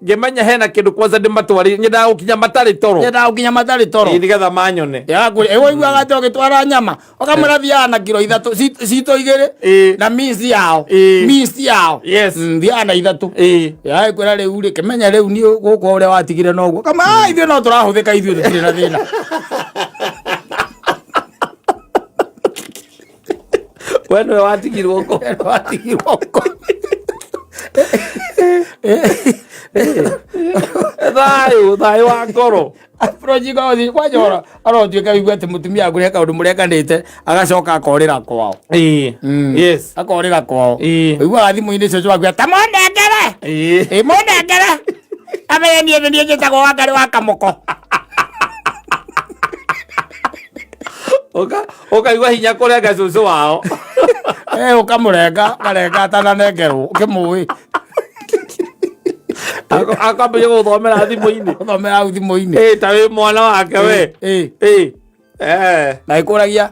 Gemanya hena kindu kwanza ndimatwari nyenda ukinya matari toro nigetha manyone yaku ewe igwaga to gitwara nyama okamura thiana kilo 3 cito igere na minsi yao yes thiana 3 ya kwera riu ri kemenya riu ni guko ure watigire noguo kama ithio no turahuthika ithio tutire na thina weno watigirwo ko Thayo wa ngoro projiko othi kwa jora arotuika wigwete mutumia agure kaundu murekanite agacoka akorira kwao yes akorira kwao igwa thimu-ini cio cwaku tamondengere mondengere amenye nie njitagwo wangari wa kamoko ukaigua hinya kurenga cucu wao ukamurenga karenga tananengerwo ukimui akambia guthomera thimu-ini ta wi mwana wake we na ikuragia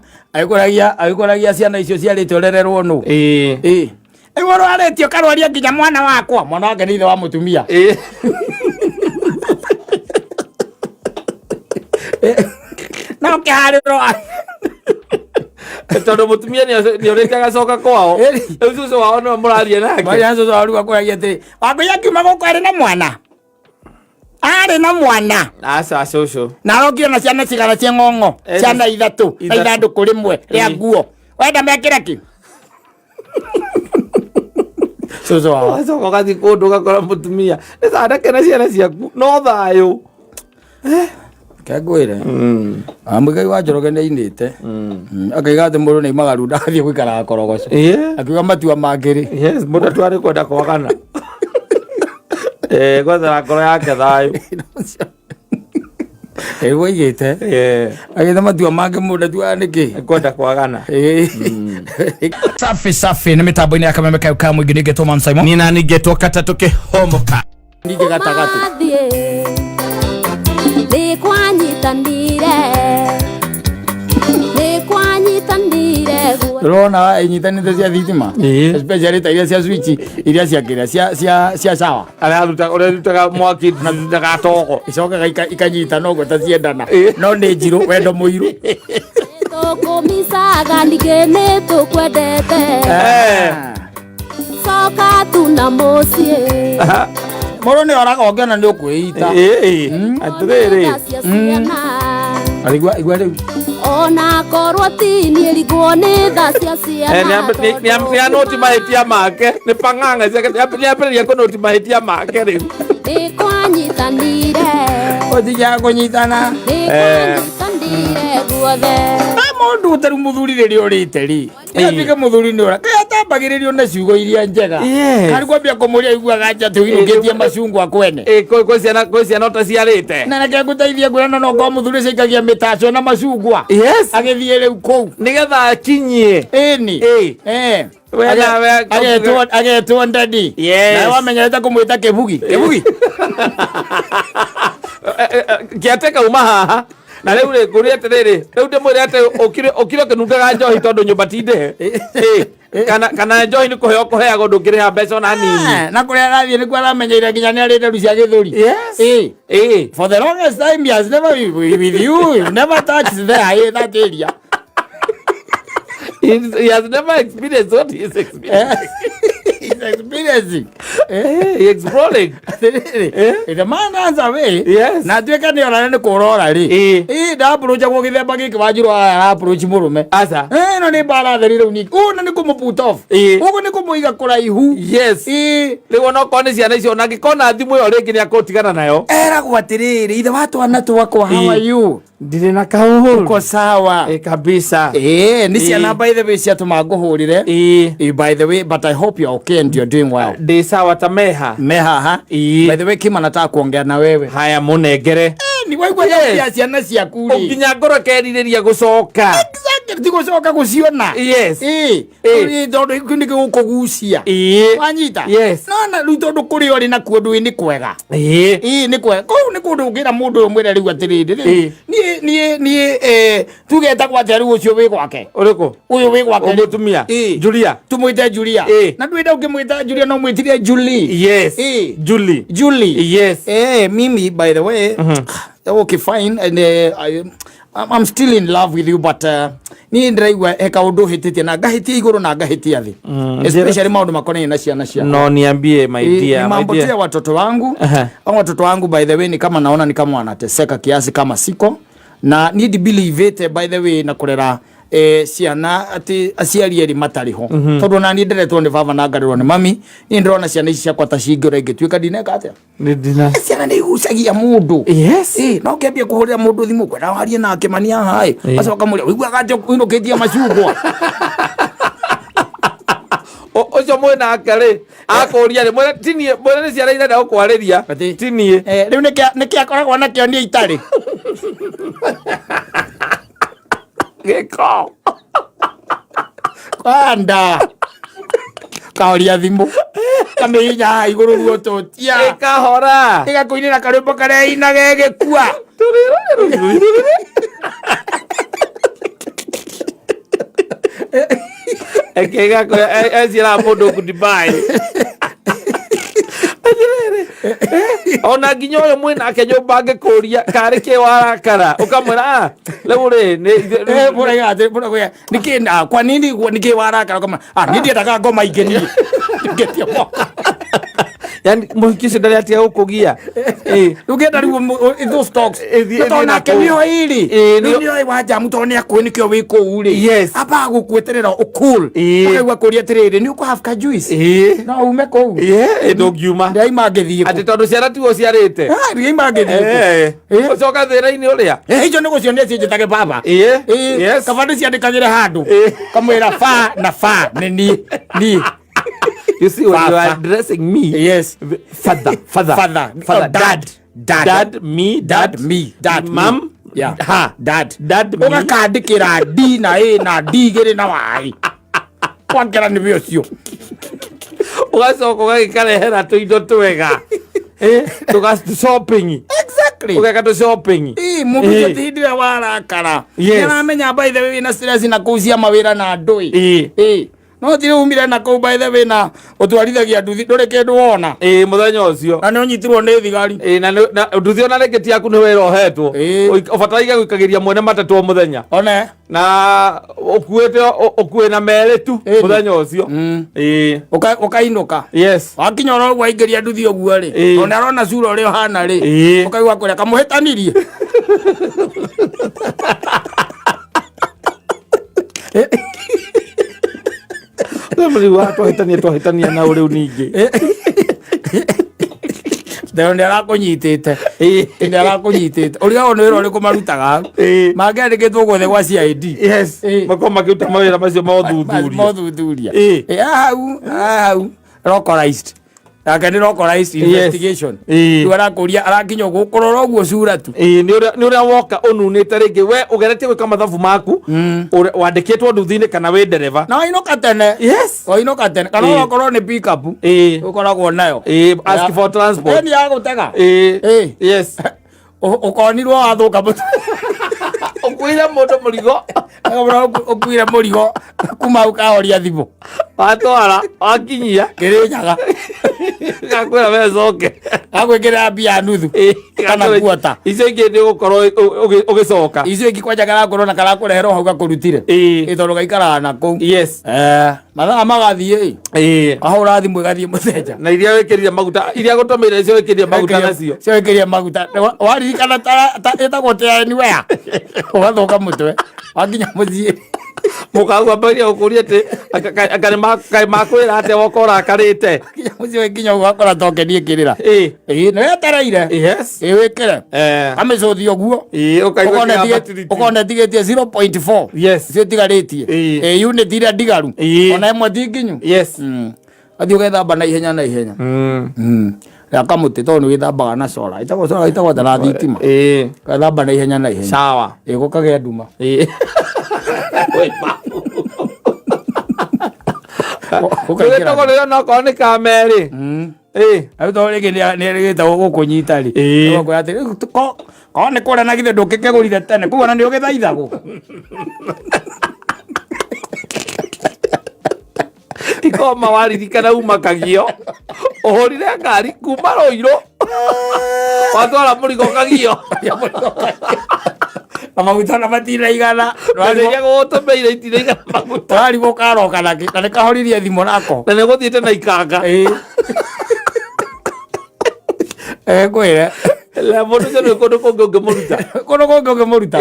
ciana icio ciarĩtwo rererwo nũ ĩguo rwarĩtio karwaria nginya mwana wakwa mwana wake nĩ ithe wa mũtumia no kĩharĩro tondu mutumia ni urite agacoka kwao cucu wao no murarie nake maria cucu wao akuragia atĩ wakũia kiuma gũkũ arĩ na mwana aca cucu na arokire na ciana cigana cia ng'ong'o ciana 3 na ithandũkũ rĩmwe rĩa nguo wenda mekĩre ki cucu wao acoka ũgathiĩ kũndũ ũgakora mũtumia nĩ candake na ciana ciaku no thayũ kengwire amugai wa Njoroge nĩ ainĩte akaiga atĩ mũndũ nĩ magaru ndathiĩ gũikara korogoco akiuga matua mangĩrĩ yes mũndũ twarĩ kwenda kwagana gwethera ngoro yake thayũ ĩguo igĩte agĩtha matua mangĩ mũndũ atuaga nĩkĩ kwenda kwagana safi nĩ mĩtambo-inĩ ya kameme kau ka mũingĩ nĩngetwo Man Simon nina nĩngetwo kata tũkĩhomoka ningĩ gatagatĩ rona inyitanĩte cia thitima especially ta iria cia switch iria cia kĩrĩa cia sawa ũrĩa mwaki na thutaga togo icokaga ikanyita noguo ta ciendana no nĩ njirũ wendo mũirũ tũkũmicaga ningĩ nĩ tũkwendete coka tu na mũciĩ mũndũ nĩ oraga ũngĩona nĩ ũkwĩita atĩrĩrĩ igua rĩu ona korwo ti niĩ rigwo nĩ tha cia ciana nĩ anoti mahĩtia make nĩ pang'ang'a nĩambĩrĩria kũnoti mahĩtia make rĩu nĩ kwanyitanire ũtigaga kũnyitana nĩ guothe mũndũ ũtarĩ mũthuri rĩrĩa ũrĩte ri atuĩke mũthuri nĩ ũra atambagĩrĩrio na ciugo iria njega harĩ kwambia kũmũria aiguaga nja tũinũkĩtie macungwa kwene kwĩ ciana ũta ciarĩte na reke ngũteithie ngwĩrana no ngorwo mũthuri ũcio aikagia mĩtaco na macungwa agĩthiĩ rĩu kũu nĩgetha akinyie ĩni agetwo ndadi nawe wamenyerete kũmwĩta kĩbugi kĩateka uma haha na rĩu rĩ ngũria atĩrĩrĩ rĩu ndĩmwĩre atĩ ũkire ũkĩnungaga njohi tondũ nyũmba ti ndĩhe kana njohi nĩ kũheo kũheagwo ndũngĩrĩha mbeca ona nini na kũrĩa arathiĩ nĩkuo aramenyeire nginya nĩ arĩ nderu cia gĩthũri for the longest time he has never with you never touched there that area he has never experienced what he is experiencing he's experiencing exploring the man has a way na tuĩka nĩ ona nĩ kũrora rĩ nda approach gwo gĩthemba gĩkĩ wanjirwo ara approach mũrũme aca no nĩ mbara theri rĩu ningĩ ũguo nĩ kũmũ-put off ũguo nĩ kũmũiga kũraihu rĩu onokorwo nĩ ciana icio na ngĩkona thimũ ĩyo rĩngĩ nĩ akũtigana nayo eragwo atĩrĩrĩ ithe wa twana twakwa how are you ndirĩ na kahũhũru uko sawa kabisa nĩ ciana by the way ciatũma ngũhũrĩre by the way but I hope you're okay and you're doing well ndĩ sawa ta meha by the way Kim anataka kuongea na wewe haya mũnengere ni waigua ya ciana ciaku nginya ngoro kerirĩria gũcoka Tiko soka kusiona. Yes. Tondu ikuni gukugucia. Wanyita. Yes. Na riu tondu kuri ori na kundu ni kwega. Ni kwega. Ko ni kundu ngira mundu umwira riu atiriri. Ni tugeta kwa tari ucio wi gwake. Uriko? Uyu wi gwake. Umutumia. Julia. Tumwite Julia. Na ndwenda ukimwita Julia no mwitirie Julie. Yes. Julie. Yes. Mimi by the way, okay fine, and I'm still in love with you, but ni ndiraigua eka undu hititie na ngahitie iguru na ngahitie thi, especially maundu makoni na ciana cia. No niambie my dear, mambo ya watoto wangu. Au watoto wangu by the way ni kama naona ni kama wanateseka kiasi kama siko na need believe it by the way na kurera ciana ati aciari eri matariho tondu na ni ndiretwo ni baba na ngarirwo ni mami ni ndirona ciana ici ciakwa ta cingire ingituika ndineka atia ndina ciana ni gucagia mundu. Yes. No kiambia kuhurira mundu thimu kwenda warie nake mania hai acoka muria wiguaga njo kuinukitie macungwa ocio mwena akari akoria ri mwena tinie mwena ni ciana irenda gukwariria tinie riu niki akoragwo na kio ni itari geko kwanda kaoria thimu kaminya iguru guototia ikahora igakuinira karumbo karia inage gikua ekega ko ezira mundu kudibai ona nginya uyu mwina ake nyumba ngikuria kari ki warakara ukamwira riu ri murega nikinda kwa nini niki warakara kama ni ndiendaga ngoma ingeni ngetia yani muhikisho ndari atia gukugia ugenda riu those talks tona kemio hili ndio waja mtu ni akwe nikio wiko uri aba gukweterera ukul akaigwa kuria tiriri ni uko have ka juice no ume ko ndogiuma ndai magethie ati tondu ciana tuo ciarite ndai magethie ucoka thira-ini uria hicho niko cionia cijitage baba yes kabandi ciandikagire handu kamwira fa na fa ni you see when you are addressing me yes father dad mom dad me ukakandikira d na a na d igiri na y kwangera ni biocio ugacoka ugagikarehera tuindo twega tugastu shopping exactly ugakatu shopping mundu tithindire warakara niramenya by the way na stress na kucia mawira na ndui no tire umire na ko by the way na utwarithagia nduthi nduri kindu wona muthenya ucio na no nyitirwo ni thigari na nduthi ona reketi aku ni wira ohetwo ufataiga guikagiria mwene matatu o muthenya one na ukuwe na mere tu muthenya ucio ukainuka yes wakinya ro gwaigeria nduthi oguo ri ona rona cura uri hana ri ukaigwa kuria kamuhetanirie Mri watu hitania na uri uningi Ndio ndarakunyitite ndarakunyitite uria ono wira uriku marutaga mangandikitwo gwothe gwa CID yes makoma kiuta mawira macio mathuthuria hau localized akani localized investigation ndwara kuria arakinya gukorora uguo cura tu ni uria woka ununite ringi we ugeretie gwika mathabu maku wandikitwo nduthi-ini kana wi ndereva na inoka tene yes inoka tene kana ukorwo ni pick up ukoragwo nayo ask for transport ni ya gutega yes ukonirwo wathuka ukuire mundu murigo ukuire murigo kuma ukahoria thimu watwara wakinyia kirinyaga gakwira wecoke agwikira mbia nuthu kana kuota icio ingi ni gukorwo ugicoka icio ingi kwanja karakorwo na karakurehera hau gakurutire tondu gaikaraga na kuu yes mathaa magathie ahura thimu igathie muthenya na iria wikirire maguta iria gutumire icio wikirire maguta nacio cio wikirire maguta waririkana etagwo te anywhere ugathoka mutwe wakinya muthie mukaugua mbaria ukuria ati akane makwira ati wokora akarite muthie kinya ugakora tokenie kirira no yetereire yes wikire amicuthi oguo ukone tigetie 0.4 yes cio tigaritie unit iria ndigaru ona imwe tinginyu yes athi ugethamba na ihenya akamuti tondu withambaga na sola itagwo tara thitima gathamba na ihenya sawa gukagea nduma Ukagira to leo no ko ni kameri. Auto rege ni rege ta gukunyita ri. Ko ati ko ne kora na githe ndukike gurire tene. Kuo na ni ugithaithago. Iko mawaririkana umakagio. Ohorire ngari kuma Roiro. Watwara mũrigo kagio. Amaguta na matira igana. Rĩrĩa gũtũmĩire itira igana maguta. Twari gũkaroka na nĩ kahoririe thimũ nako. Na nĩ gũthiĩte na ikanga. Kwĩre. La mũndũ ũcio nĩ kũndũ kũngĩ ũngĩmũruta. Kũndũ kũngĩ ũngĩmũruta.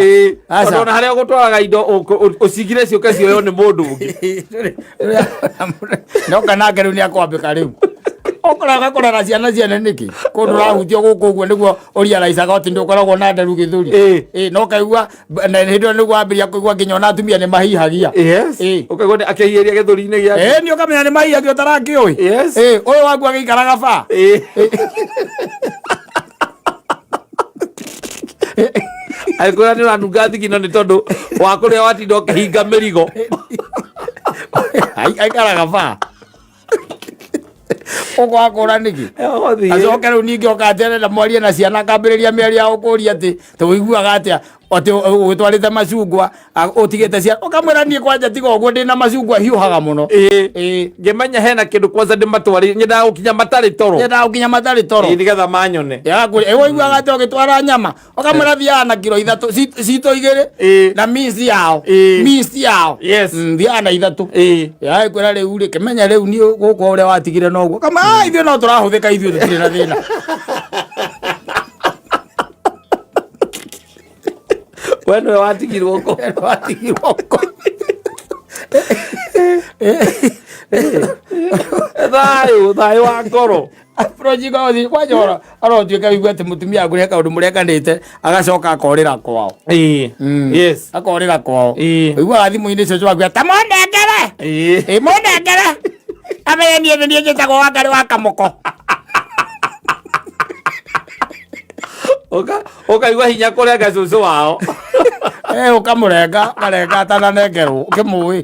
Tondũ ona harĩa gũtwaraga indo ũcigire ciũke cioywo nĩ mũndũ ũngĩ. No kanake rĩu nĩ akwambĩka rĩu. Okoraga korora ciana ciene niki kundu rahutio guku uguo niguo uria raicaga oti ndukoragwo na nderu githuri no kaigua na hindu niguo ambiria kuigua nginya na atumia ni mahihagia ukaigua ni akihiria githuri-ini giake ni ukamenya ni mahihagia utaraki oi uyu wangu agikaraga ba Aigua ni ranunga thigino ni tondu wa kuria watinda ukihinga mirigo aikaraga ba Ogwakora niki acoke riu ningi okatere na mwarie na ciana kambiriria miari ya ukuria ati tuiguaga atia ati ugitwarite macungwa utigite cia ukamwira nie kwanja tiga uguo ndina macungwa hiuhaga muno ngimenya hena kindu kwanza ndimatwari nyendaga gukinya matari toro nigetha manyone uiguaga ati ugitwara nyama ukamwira thiaga na kilo 3 cito 2 na minsi yao thiaga na 3 ya kwira riu ri kimenya riu ni guko uria watigire noguo kama ithuĩ no tũrahuthĩka ithuĩ tũtirĩ na thĩna we nĩwe watigirwo ko thayũ wa ngoro projikothi kwajora arotuĩka wigua atĩ mũtumia akũrĩa kaũndũ mũrekanĩte agacoka akorĩra kwao akorĩra kwao ũiguaga thimũ-inĩ cio cwakwia ta mũndengere amenya niĩ njĩtagwo Wangari wa Kamũko ũkaigua hinya kũrenga cũcũ wao ũkamũrenga atananengerwo ũkĩmũĩ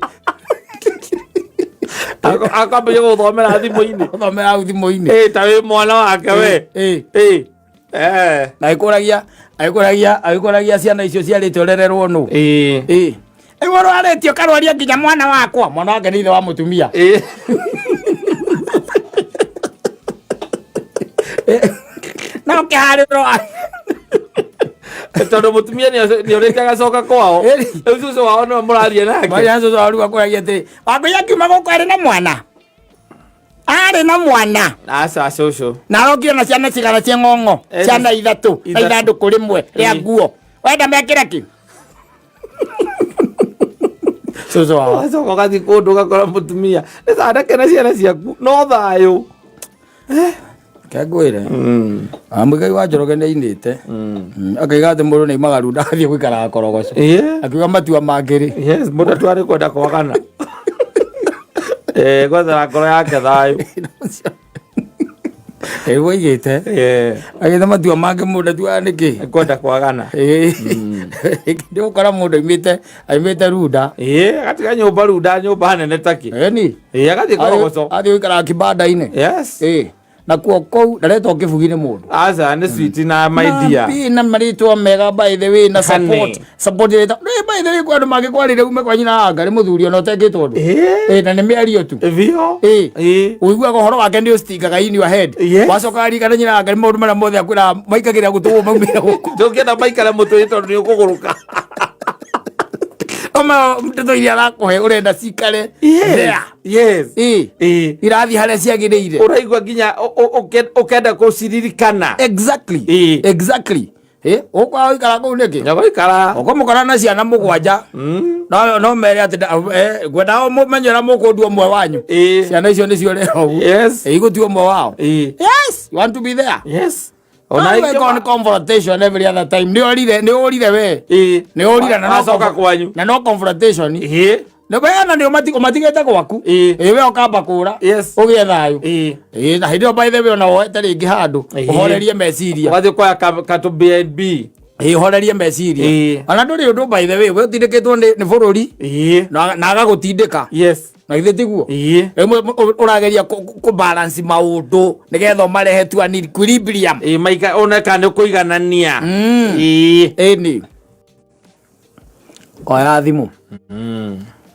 akambĩria gũthomera thimũ-inĩ ta wĩ mwana wake we na agĩkũragia ciana icio ciarĩte ũrererwo nũ ĩguo rwarĩtio karwaria nginya mwana wake nĩ ithe wa mũtumia no kĩharĩrwo tondũ mũtumia nĩũrĩte agacoka kwao rĩu cũcũ wao nĩwe mũraria nake cũcũ wao rĩu akũragia atĩrĩ Wangũi akiuma gũkũ arĩ na mwana aca cũcũ na arokire na ciana cigana cia ng'ong'o ciana 3 na ithandũkũ rĩmwe rĩa nguo wenda mekĩre kĩ cũcũ wao acoka ũgathiĩ kũndũ ũgakora mũtumia nĩcandake na ciana ciaku no thayũ kengwire Mũigai wa Njoroge nĩ ainĩte akaiga atĩ mũndũ nĩ aimaga runda athiĩ gũikaraga korogoco akiuga matua mangĩ mũndũ twarĩ kwenda kwagana gwethera ngoro yake thayũ aigĩte agĩte matua mangĩ mũndũ atuaga nĩkĩ kwenda kwagana ndĩgũkora mũndũ aimĩte runda agatiga nyũmba nene taki agathiĩ korogoco athiĩ gũikaraga kĩbanda-inĩ na kuo kou ndaretwo kĩbugi nĩ mũndũ aca nĩ sweet na my dear na marĩtwa mega by the way na support by the way kwa andũ mangĩkwarĩre ume kwa nyina wa Ngarĩ mũthuri ona ũtekĩtwo ũndũ na nĩ mĩario tu ũiguaga ũhoro wake nĩ ũstingaga in your head wacoka arikana nyina wa Ngarĩ maũndũ marĩa mothe akwĩra maikagĩrĩra gũtũgwo maumĩra gũkũ ndũngĩenda maikara mũtũĩ tondũ nĩ ũkũgũrũka mtoto iria arakũhe urenda cikare irathi harĩa ciagĩrĩire ũraigua nginya ũkenda gũciririkana exactly ũkwao ikara kũu nĩkĩ nyagũikara ũkũmũkora na ciana 7 no mere atĩ ngwenda mũmenyera mũkũndu ũmwe wanyu ciana icio nĩcio rĩho igũtua ũmwe wao you want to be there on confrontation every other time ni orire we ni orire na nacoka kwanyu na no confrontation no bana ni umatigete gwaku we okamba kura ugie thayu na hindio by the way ona woete ringi handu uhorerie meciria wathi kwa katu BNB horerie meciria ana nduri undu by the way we utindikitwo ni bururi na agagutindika yes na ithe tiguo urageria ku balance maundu nigetha marehe tu an equilibrium maika oneka ni kuiganania ni oya thimu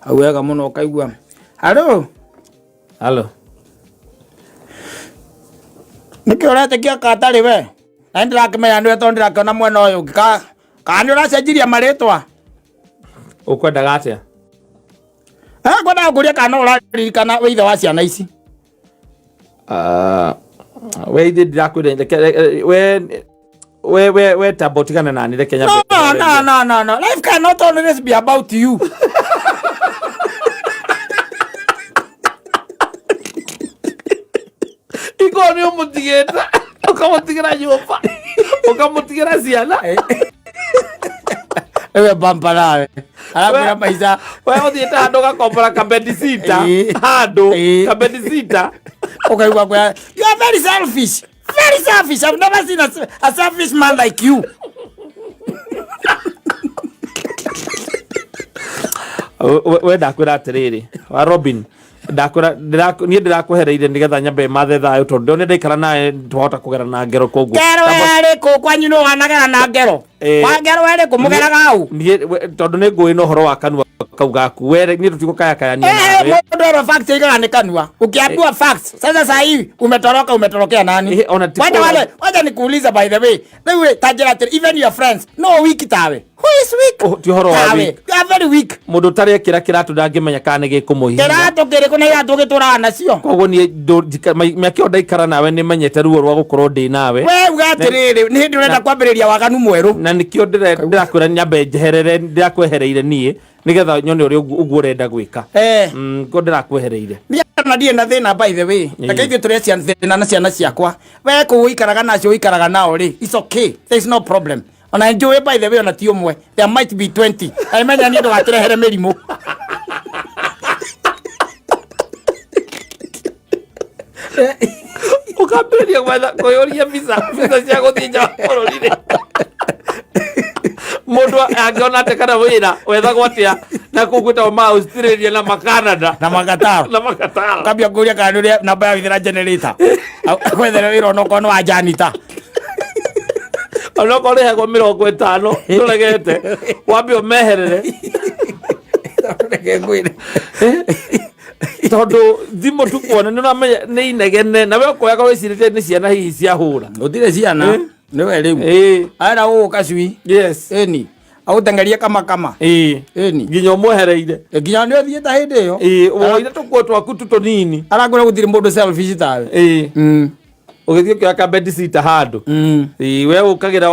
au wega muno kaigua halo niki urate kia katari we na ndirakimenya ndu eto ndirakiona mwena uyu ka ni uracenjiria maritwa ukwenda gatia kwenda kuria kana uraririkana we ithe wa ciana ici we ithe ndirakwenda we tabotikana nani reke nya no life cannot always be about you iko ni umutigeta ukamutigira nyumba ukamutigira ciana ewe bamparawe alafu maisha wewe uthieta handu gakombora kabedisita handu kabedisita okay you are very selfish I've never seen a selfish man like you we ndakwira atiriri wa Robin ni ndirakuhereire nigetha nyambe mathe thayo tondu ni ndaikara naye twahota kugera na ngero koguo ngero eri ku kwanyu no wanagera na ngero kwa ngero eri kumugeraga au ni tondu ni ngui no horo wa kanua kaugaku we ni tutiko kaya ni nawe ndo fact igana ni kanua ukiambiwa facts sasa sasa hivi umetorokea nani wacha nikuuliza by the way wewe tajira even your friends no weak tawe who is weak ti horo wa weak you are very weak mundu tari kiratu ndangimenya kana gikumuhinya kiratu kiriko na iratu gitura nacio koguo ni miakio ndaikara nawe ni menyete ruo rwa gukorwo ndi nawe we ugatiriri ni hindi urenda kwambiriria waganu mweru na nikio ndirakwira nyambe njeherere ndirakwehereire nie nigetha nyone uri uguo urenda gwika ngo ndirakwehereire na die na thina by the way akaithio turecia thina na ciana ciakwa we ku uikaraga nacio uikaraga nao ri it's okay there is no problem ona enjoy by the way ona ti umwe there might be 20 aimenya ni ndo gatirehere mirimu ukamberia gwetha kuyoria visa cia guthinja bururi mundu angiona ate kana wira wethagwo atia na kugwita ma Australia na Canada na magataro kabia kuria kana uri namba ya withira generator kwethera wira no kono wa janita ono kore hego 50 turegete wambio meherere tondu thimo tukuona ni namenya ni inegene na we koyaga wicirite ni ciana hihi cia hura utire ciana ni we riu ara u kasui yes eni au tangaria kama eni ginyo mwehereire ginya ni othieta hindi yo woire tukuo twaku tutonini aragura gutire mundu selfish tawe ugithio kya kabedisita handu we ukagira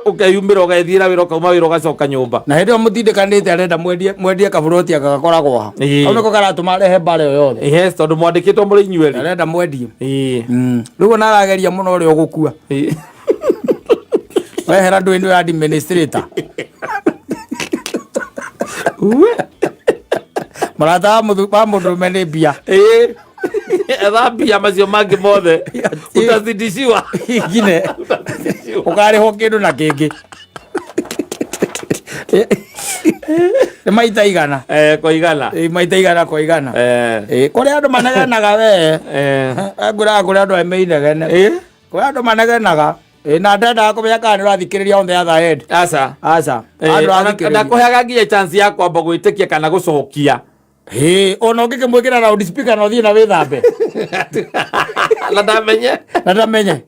ukeyumira ugethira wira kauma wira ugacoka nyumba na hindi mutindikandite arenda mwendie kaburoti agakoragwo ha au niko karatuma rehe bare yothe yes tondu mwandikitwo muri inyueri arenda mwendie riu na arageria muno uri ugukua wehera ndu ino ya administrator marata mundu mene bia thambia macio mangi mothe utazidishiwa ingine ukariho kindu na kingi maita igana maita igana kwa igana kuria andu manegenaga we ngura andu emeinegene kuria andu manegenaga na ndenda kumenya kana ni urathikiriria on the other end aca andu athikiriria ndakuheaga nginya chance ya kwamba gwitikia kana gucokia ona ngikimwikira loud speaker no thie na withambe na ndamenye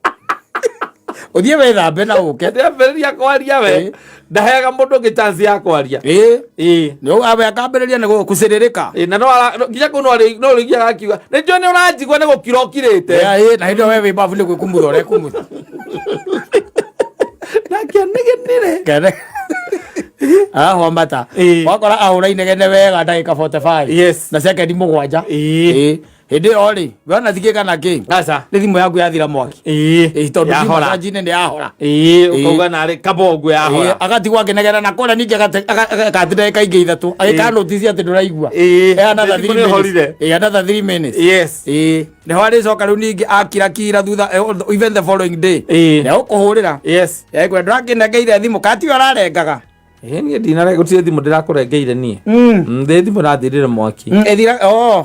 uthie withambe na uke ndambiriria kwaria we ndaheaga mundu ngi chance ya kwaria no abe akambiriria ni guciririka na no nginya kuno no rigia akiuga ni jo ni uranjigwa ni gukirokirite na hindo wewe babu ni gwikumutha ore kumutha na kianigenire Ahomata wakora ahura inegene wega ndagika 45 yes na second mugwanja hindi ori wona thikika na ki aca ni thimu yaku yathira mwaki tondu yahora njine ni yahora ukauga nari kabongu yahora agatigwa akinegera na kora ninge gatindagika ingi ithatu agika notisi ati nduraigua another 3 minutes yes ni hwari coka riu ningi akira thutha even the following day ni ukuhurira yes kwenda akinengeire thimu kati ararengaga niä ndinare gå tirä thimå ndä rakå rengeire niä ndä thimå rathirä re mwaki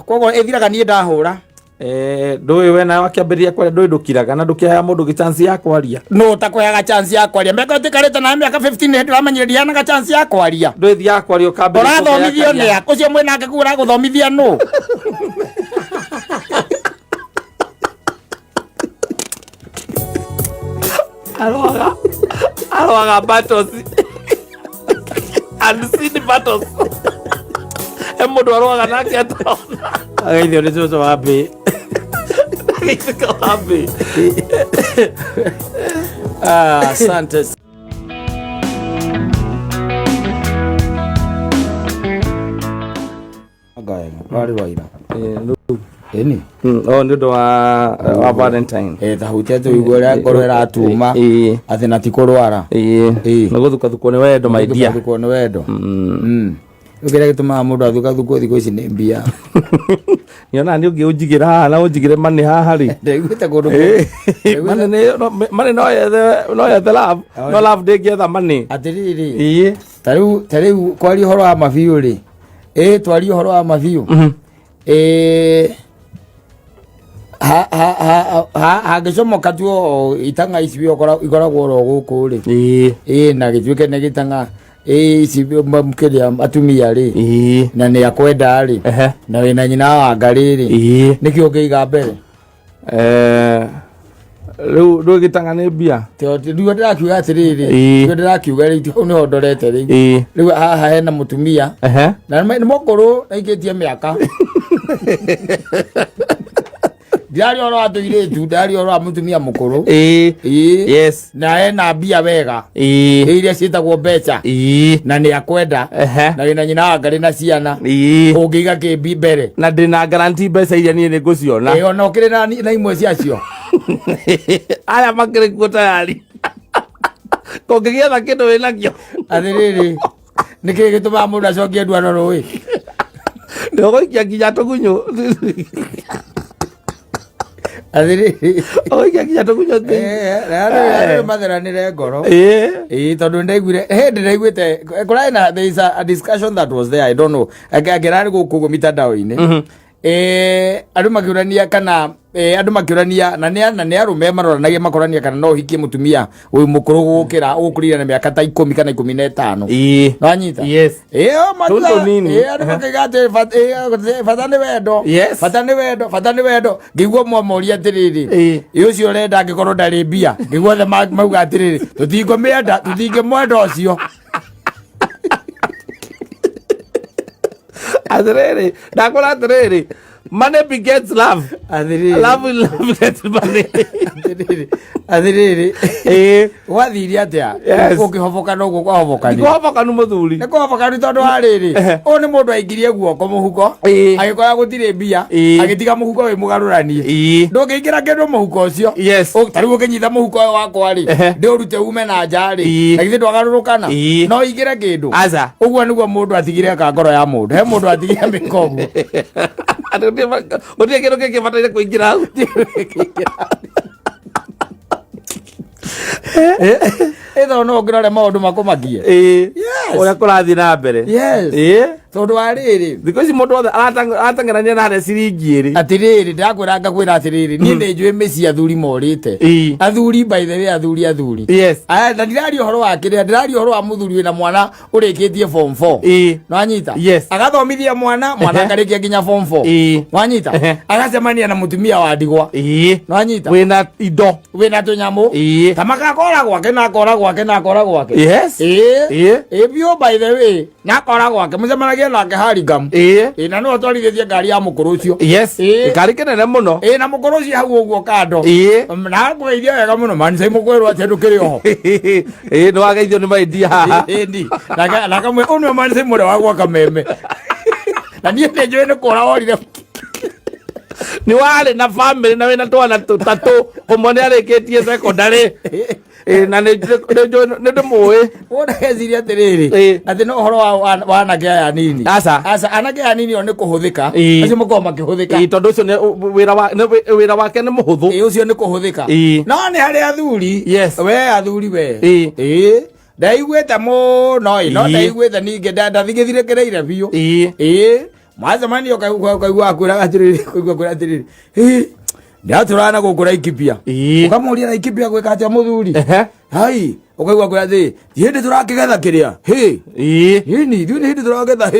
koguo ithiraga niä ndahå ra ndå ä wena wakä ria kwaria ndå ä ndå kiraga na ndå kä hea må ndå gä chance ya kwaria no ta kweaga chance ya kwaria meko tä karä te na mä aka 15 hä ndå ramanyä ria naga chance ya kwaria ndå ä thi ya kwaria å kambä rathomithio nä a å cio mwä nake kuo ragå thomithia nå aroaga battles unseen battles må ndå aroaga nake atona agaithio nä cåcå wa mbä agaithä wa mbä asante warä rwaira ĩni nĩ ũndũ wa Valentine thahutia tũigua ũrĩa ngoro ĩratuma atĩ na ti kũrwara nĩ gũthukathukwo nĩ wendo maidia gũthukathukwo nĩ wendo rĩu kĩrĩa gĩtũmaga mũndũ athukathukwo thikũ ici nĩ mbia nĩona nĩ ũngĩ ũnjigĩra haha na ũnjigĩre mani haha rĩ ndaiguĩte kũndũ mani no yethe love no love ndĩngĩetha mani atĩrĩrĩ ta rĩu kwaria ũhoro wa mabiũ rĩ twaria ũhoro wa mabiũ hangĩcomoka tuo itanga ici ikoragwo oro gũkũ rĩ na gĩtuĩke nĩ gĩtanga ici mkĩrĩa atumia rĩ na nĩ akwenda rĩ na wĩna nyina wa Ngarĩ rĩ nĩkĩo ũngĩiga mbere rĩu ndũĩ gĩtanga nĩ mbia rĩu ndĩrakiuga atĩrĩrĩ ndĩrakiuga rĩ nĩho ndorete rĩu haha hena mũtumia na nĩ mũkũrũ naikĩtie mĩaka ndirari oro atu iretu ndari oro amutumia mukuru yes na ena mbia wega iria ciitagwo mbeca na ni akwenda na wina nyina wa Ngarĩ na ciana ungiiga kimbi mbere na ndina guarantee mbeca iria nie nĩ ngũciona ona ukiri na imwe ciacio aya makĩrĩ kuo tayari kũngĩgĩetha kĩndũ wĩnakĩo atĩrĩrĩ nĩkĩ gĩtũmaga mũndũ acokie ndwano rũĩ ndũgũikia nginya tũgunyũ atĩrĩrĩ oikia nginya tũgunyũ rĩu matheranĩre ngoro tondũ ndaiguire hĩndĩ ndaiguĩte kũrarĩ there is a discussion that was there I don't know ngĩrarĩ gũkũ mitandao-inĩ andũ makĩũrania kana andũ makĩũrania na nĩ arũme maroranagia makorania kana no hikie mũtumia ũyũ mũkũrũ gũkĩra ũkũrire na mĩaka ta 10 kana 15 no anyita andũ makĩiga atĩ bata nĩ wendo bata nĩ wendo ngĩigua mwamoria atĩrĩrĩ ũcio ũrenda angĩkorwo ndarĩ mbia ngĩigua othe mauga atĩrĩrĩ tũtingĩmwenda ũcio atĩrĩrĩ ndakora atĩrĩrĩ money begets love love gets money atĩrĩrĩ wathiire atĩa ũkĩhoboka no gũkũhobokani kũhobokanu mũthuri nĩ kũhobokanu tondũ wa rĩrĩ ũyũ nĩ mũndũ aingĩrie guoko mũhuko agĩkora gũtirĩ mbia agĩtiga mũhuko wĩ mũgarũranie ndũngĩingĩra kĩndũ mũhuko ũcio ta rĩu ũkĩnyita mũhuko ũyũ wakwa rĩ ndĩũrute ume na nja rĩ na githĩ ndwagarũrũkana no ingĩre kĩndũ ũguo nĩguo mũndũ atigire ka ngoro ya mũndũ he mũndũ atigire mĩkobu gũtirĩ kĩndũ kĩngĩbataire kũingĩra hau ĩtho no ngĩrore maũndũ makũmakie ũrĩa kũrathiĩ na mbere tondũ wa rĩrĩ thikũ ici mũndũ wothe arateng'erania na harĩa ciringi ĩrĩ atĩrĩrĩ ndakwĩra ngakwĩra atĩrĩrĩ niĩ nĩ njũĩ mĩciĩ athuri morĩte athuri by the way athuri na ndiraria ũhoro wa kĩrĩa ndĩraria ũhoro wa mũthuri wĩna mwana ũrĩkĩtie form 4 no anyita agathomithia mwana akarĩkia nginya form 4 no anyita agacemania na mũtumia wa ndigwa no anyita wĩna indo wĩna tũnyamũ ta makakora gwake na akora gwake yes biũ by the way nakora gwake mucemanagia nake Hurlingham na no atwarithie ngari ya mukuru ucio ngari kinene muno na mukuru ucio hau uguo kando na kugeithia wega muno man sai mukweru ati ndukiri oho no ageithio ni maidia haha na kamwe unwe man sai mure wagwa kameme na nie njoe ni kora orire ni wale na family na wena twana tutatu umone areketie secondary na ne ndumuwe wona heziria atiriri ati no horo wa anake aya nini asa anake aya nini one kuhuthika acio mukoma makihuthika tondu ucio ni wira wake ni muhuthu ucio ni kuhuthika no ni hari athuri we athuri we ndaiguite muno no ndaiguite ninge ndathigithirekereire biu mwazamani ukaigua akwira atiriri ndaturana gukura Ikipia ukamuria na Ikipia gwika atia muthuri hai ukaigua kwira thi hindi turakigetha kiria ni hindi turagetha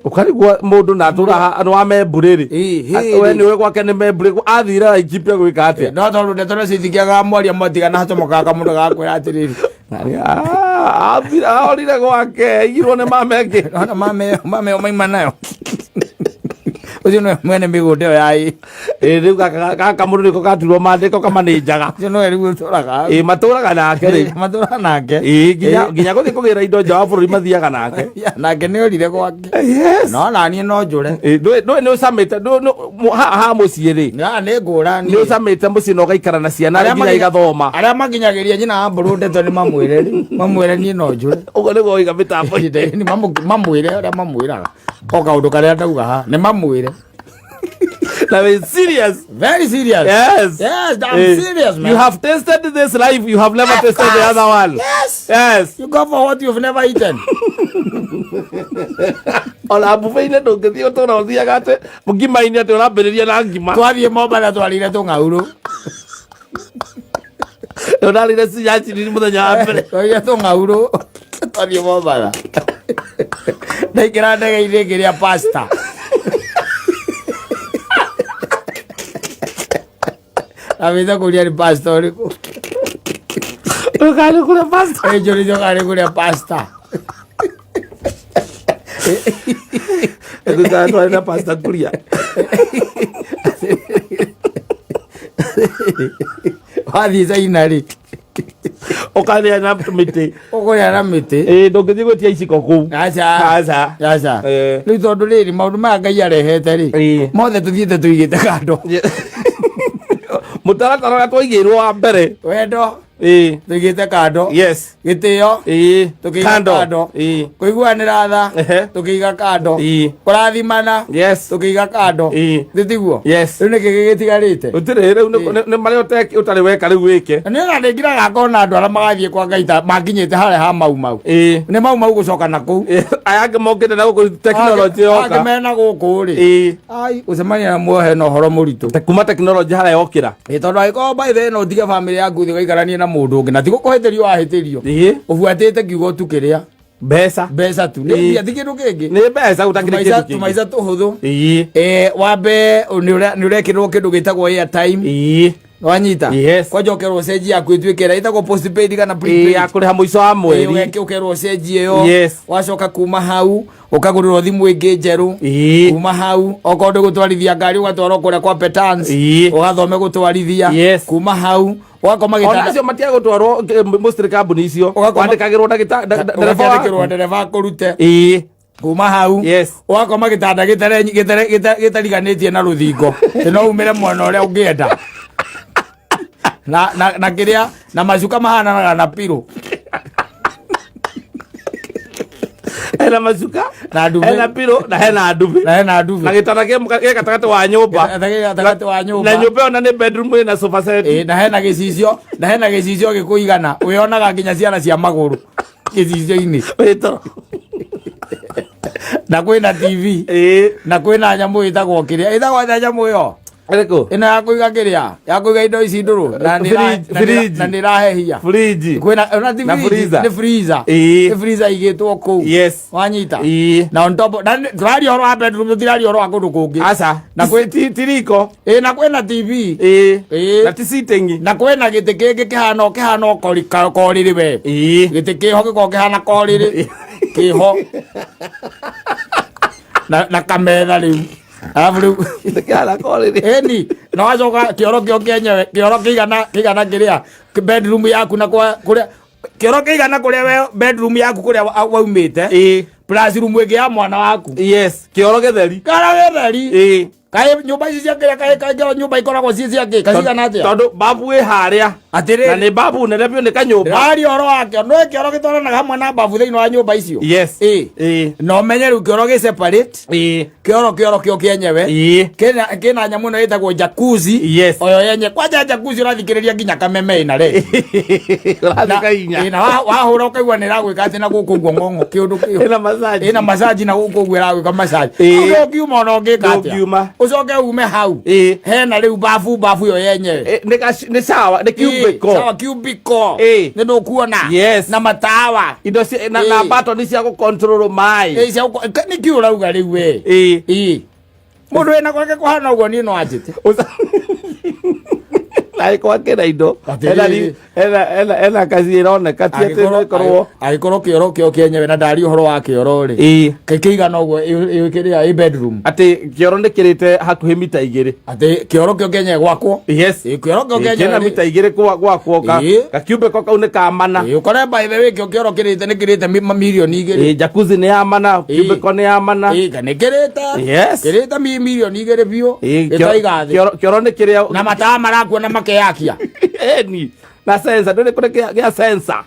ukarigwa mundu na turaha anu wa memburiri we ni we gwake ni memburi athira Ikipia gwika atia no tondu ndetona cithikiaga mwaria matiga na hacomokaga mundu gakwira atiriri athira orire gwake igirwo ni mamenge mame maima nayo ucio no mwene migunde yai riu kaka mundu niko gaturwo mandiko kama ni njaga ucio no riu turaga maturaga nake ri maturaga nake nginya guthi kugira indo nja wa bururi mathiaga nake nake ni orire gwake no nani no njure no usamite ha mucii ri ni ngurani ni usamite mucii no gaikara na ciana nginya igathoma aria makinyagiria nyina wa mburu ndeto ni mamwire ni no njure ugo ni goiga mitambo ni mamwire aria mamwiraga o kaundu karia ndauga ha ni mamwire Now it's serious. Very serious. Yes. I'm serious, man. You have tasted this life. You have never tasted the other one. Yes. You go for what you've never eaten. Ola buffet ndo ngithio tora uthia gate mugima ini ati urambiriria na ngima. Twathie Mombasa twarire tung'auru. Ndalire siyachi ni muthenya wa mbere. Twarire tung'auru. Twathie Mombasa. Ndaikira ndege ire ngiria pasta. Avisa kulia ni pasta oriku. Ukali kule pasta. Jori kali kule pasta. Ndio na pasta kulia. Hadi zainari. Ukali na miti. Ukali na miti. Ndogithi gwetia iciko ku. Acha. Riu tondu riri maundu ma Ngai arehete ri. Mothe tuthiete tuigite kando. Mutaratara wa twaigirwo wa mbere wendo tugite kando gitio tukiga kando kuiguanira tha tukiga kando kurathimana tukiga kando thitiguo riu niki gigitigarite utire riu ni mari utari weka riu wike ni na ngira gakona andu ara magathie kwa Ngai ta makinyite hare ha mau ni mau gucoka na ku ayage mokite na guku technology yoka mena guku ri ai ucemania na muohe no horo muritu kuma technology hara yokira tondu aiko by the no tige family yaku thigoikarania na mundu ungi na tigo kuheterio ahitirio ubuatite kiugo tu kiria mbeca tu ni bia thikindu kingi ni mbeca utakire kindu kingi tumaiza tuhuthu wambe ni urekirwo kindu gitagwo airtime wanyita kwa jokerwo seji yaku itwikira itagwo postpaid kana prepaid ya kuriha muico wa mweri ukerwo seji iyo wacoka kuma hau ukagurirwo thimu ingi njeru kuma hau okorwo gutwarithia ngari ugatwarwo kuria kwa petans ugathome gutwarithia kuma hau wakoma gitanda onacio matia gutwarwo mostly company icio kwandikagirwo ndereva kurute kuma hau wakoma gitanda gitariganitie na ruthingo no umire mwana uria ungienda na kiria na macuka mahana na piro hena macuka hena piro na hena ndubi na gitanda ke gatagati wa nyumba na nyumba ona ni bedroom na sofa set na hena gicicio gikuigana wionaga nginya ciana cia maguru gicicio-ini na kwina TV na kwina nyamu itagwo kiria itagwo nyamu iyo Ereko ina ya kuiga kiria ya kuiga indo ici nduru na ni rahehia fridge kwina ona TV ni freezer igitwo ku wanyita na on top na turari oro wa bedroom turari oro wa kundu kungi asa na kwe tiriko na kwina TV na tisitting na kwina giti kingi kihano koriri we giti kiho giko kihana koriri kiho na kametha riu abru ndikala kolini eni no ajoka kioro kio kenyewe kioro kigana kiria bedroom yaku na kuria kioro kigana kuria we bedroom yaku kuria waumite plus room ege ya mwana waku yes kioro getheri kai nyumba ici ciakira kai nyumba ikoragwo ci ciake kacigana atia tondu babu e haria atiri na ni babu nene bio ni kanyumba ari oro wake no kioro gitwaranaga hamwe na babu thiini wa nyumba icio yes no menye riu kioro gi separate kioro kio kienyewe kina nyamu no itagwo jacuzzi yes oyo yenye kwaja jacuzzi urathikiriria nginya kameme ina re urathika inya ina wahura ukaigua ni ragwika ati na guku ngongo kiundu ina massage na guku gwiragwika massage ugo kiuma no ngika atia ucoke ume hau hena riu bafu yo yenye ni sawa ni cubicle ni ndukuona na matawa indo na bato ni cia go control mai ni kiura uga riu we mundu ena kwake kuhana ugo ni no ajite lai kwa kera indo ena kazi irone katie teno korwo aikorwo kioro kio kienyewe na ndari uhoro wa kioro ri kiigana ugo ikiria bedroom ati kioro ndikirite hakuhi mita 2 ati kioro kio kienyewe gwakwo yes kioro kio kienyewe kina mita 2 gwakwo ka kiumbe ko kaune ka mana ukore by the way kio kioro kirite nikirite milioni 2 jacuzzi ni ya mana kiumbe ko ni ya mana kana kirite yes kirite milioni 2 bio itaiga kioro ni kiria na mataa marakuo na makeakia eni na sensa ndone kure kia sensa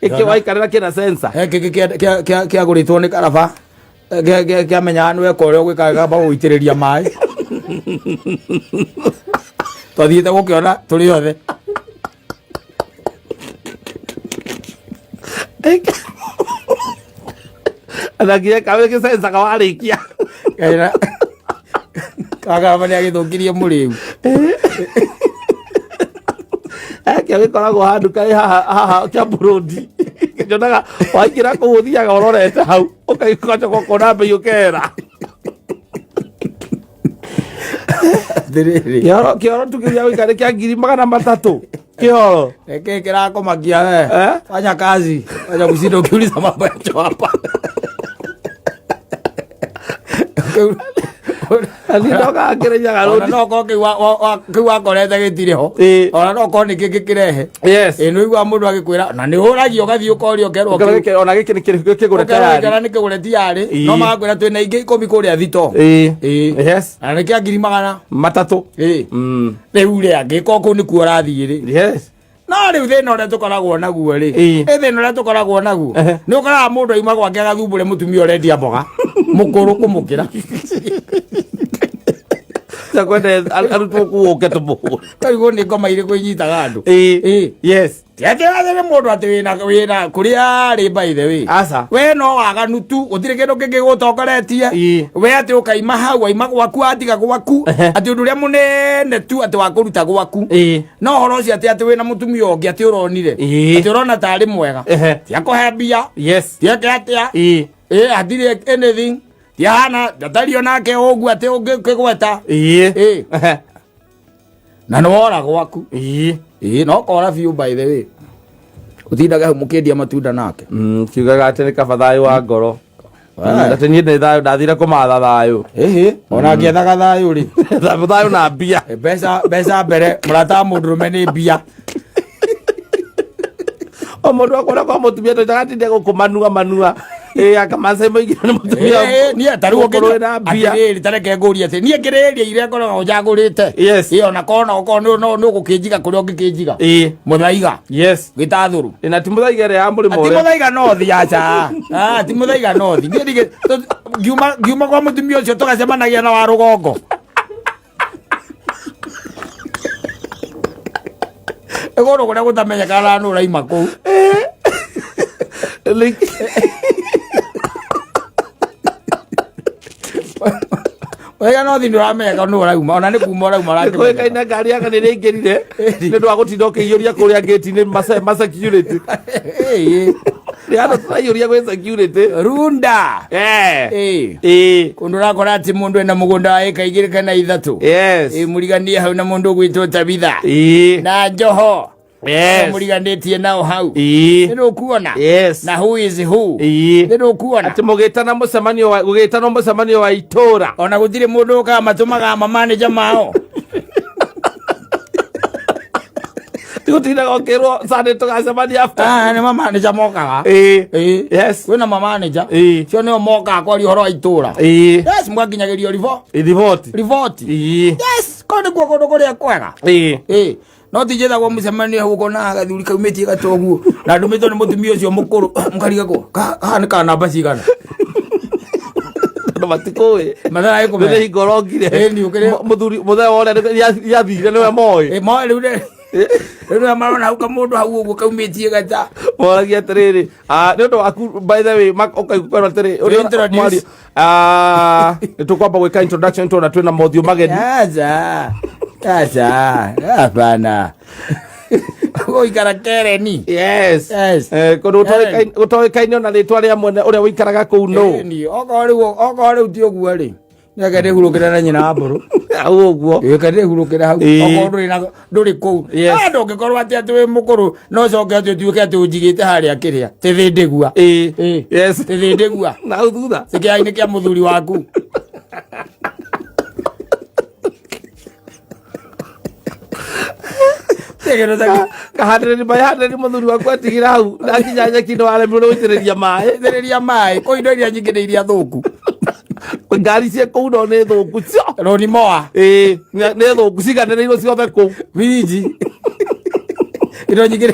iki waikarira kina sensa kia guritwo ni karaba kia menya nwe kore gwikaga ba uitiriria mai twathiite gukiona turi othe anagia kawe ki sensa kawarikia kaga mani agithukirie muriu kia gikoragwo handu kai haha kia burudi njonaga waikira kuhuthiaga urorete hau ukaikoca gukona mbei ukera kioro tukiria wikare kia 300 kioro kirakomakia fanya kazi acha kushinda ukiuliza mambo ya hapa Alitoka akireja garudi. No ko kiwa korete gitire ho. Ona no ko ni kikirehe. Yes. No igwa mundu agikwira na ni uragio gathi ukorio kerwo. Ona giki ni kigure tayari. Kana ni kigure tayari. No makwira twina ingi 10 kuria thito. Yes. Ana kia 300. Riu ri agiko ku ni kuora thiri. Yes. No riu thina ore tukoragwo naguo ri. Thina ore tukoragwo naguo. Ni ukora mundu aima gwake agathumbure mutumia urendia mboga. Mukuru kumukira. Takwende arutwo kuoke tubu. Kaigo ni ngoma iri kunyitaga andu. Yes. Tiate athe mundu ati wina kuria ri by the way. Asa. We no waga nutu utire kindu kingi gutongoretie. We ati ukaima hau aima gwaku atiga gwaku. Ati undu ria munene tu ati wakuruta gwaku. No horo ci ati wina mutumia ungi ati uronire. Ati urona tari mwega. Tia kuhebia. Yes. Tia atia. Atire anything. Yana datario nake ogu ate ungikigweta na no ora gwaku no kora fiu by the way utindaga mukendia matunda nake kiugaga ati ni kabathayo wa ngoro ati ni thayo ndathire kumatha thayo ona ngiethaga thayo ri thayo na mbia mbeca mbere murata mundurume ni mbia o mundu akora kwa mutumia tutagatinde gukumanua akamansa moigire ni mutumia ni ataruo na mbia tareke nguria ati ni ngireria ire ngoro ojagurite ona kona okona no gukinjiga kuri ongikinjiga muthaiga gitathuru ina timuthaiga ria murimo ati muthaiga no thiacha ati muthaiga no thi ngi giuma kwa mutumia ucio tugacemanagia na wa rugongo egoro kuria gutamenya kana no raima ku Wega no thindi uramenya no rauma ona ni kuma rauma rake ko kaina ngari yake ni ringirire ni ndu agutinda ukiyuria kuria gate ni masa security ya ndo tayuria gwe security runda kundu rakora ati mundu ena mugunda wa eka 2 kana 3 murigania hau na mundu gwitwo Tabitha na Njoho Yes. Muriganĩtie nao hau. Nĩ ũkuona. Yes. Na who is who? Nĩ ũkuona. Ati mũgĩtana mũcemanio wa itũra. Ona gũtirĩ mũndũ ũkaga matũmaga manager mao. Tutinda gokirwo Sunday tugacemania after. Nĩ manager mokaga. Yes. Kwĩna manager. Cio nĩo mokaga kwaria ũhoro wa itũra. Yes, mwakinyagĩrio report. Yes, kũndũ kũndũ kũrĩa kwega. No tijethagwo mũcemanio huko na agathuri kaumĩtie gatoguo na ndũmĩtwo nĩ mũtumia ũcio mũkũrũ mũkarigagwo haha nĩ kana namba cigana no matikũĩ mathaa ĩkũme nĩ ngorongire mũthuri mũthee wona yathire nĩwe moĩ rĩu marona hau kamũndũ hau ũguo kaumĩtie gata moragia atĩrĩrĩ nĩ ũndũ waku by the way ũkaigua atĩrĩ nĩ tũkwamba gwĩka introduction tondũ twĩna mothiũ mageni Kaza, hapana. Uikara Kereni. Yes. Kono utoikaine na ritwa ria mwene uria uikaraga kuu no. Ni okore uti oguo ri. Nĩakende hurũkĩra na nyina wa mbũrũ. Hau ũguo. Kende hurũkĩra hau. Okorwo ndũrĩ kũu. Ndũngĩkorwo atĩ wĩ mũkũrũ no coke atĩ ũtuĩke atĩ ũnjigĩte harĩa kĩrĩa. Tĩthĩndĩgua. Yes. Tĩthĩndĩgua. Na thutha. Kĩai-inĩ kĩa mũthuri waku. Kahandĩrĩri mahandĩrĩri mũthuri waku atigira hau na nginya nyeki nĩ waremirwo gũitĩrĩria maĩ kũu indo iria nyingĩ nĩ iria thũku ngari cia kũu no nĩ thũku cio roni moa nĩ thũku ciganĩrĩirwo ciothe kũu winji indo nyingĩ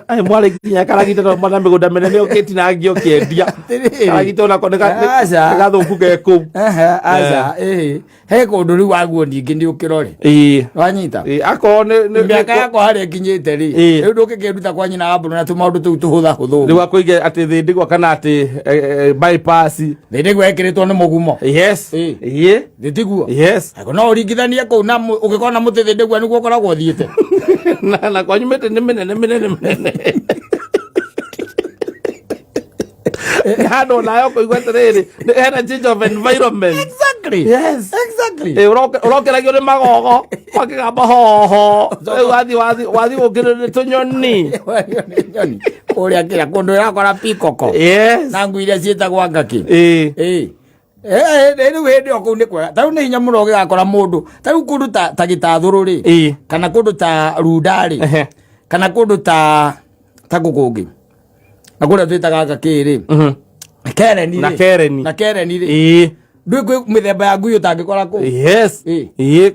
ai mwale kinya karagita no mana mĩgũnda mĩnene ũkĩtinangio kĩendia karagita ona nĩ gathũku ge kũu he kũndũ rĩu waguo ningĩ nĩ ũkĩrore wanyita akorwo nĩ mĩaka yakwa harĩa ĩkinyĩte rĩ rĩu ndũngĩkĩruta kwa nyina wa mbũrũ na tũmaũndũ tũu tũhũthahũthũ rĩu akũige atĩ thĩndĩgwa kana atĩ bypass thĩndĩgwa ĩkĩrĩtwo nĩ mũgumo yes thĩtiguo yes no ũringithanie kũu na ũngĩkorwo na mũtĩ thĩndĩgwa nĩguo ũkoragwo ũthiĩte na kwa nyumĩte nĩ mĩnene handå nayo kũigua atĩrĩrĩ hena change of environment ũrokeragio nĩ magogo makĩgamba hoho rĩu wathi gũkĩrĩ nĩ tũnyoni kũrĩa kĩrĩa kũndũ ĩrakora pikoko na ngui iria ciĩtagwo ngakĩ rĩu hĩndĩ ĩyo kũu nĩ kwega tarĩu nĩ hinya mũno ũgĩgakora mũndũ tarĩu kũndũ ta Gĩtathũrũ rĩ kana kũndũ ta Runda rĩ kana kũndũ ta gũkũngĩ na kũrĩa twĩtaga ngakĩ rĩ Kereni rĩ ndwĩ mĩthemba ya ngui ũtangĩkora kũu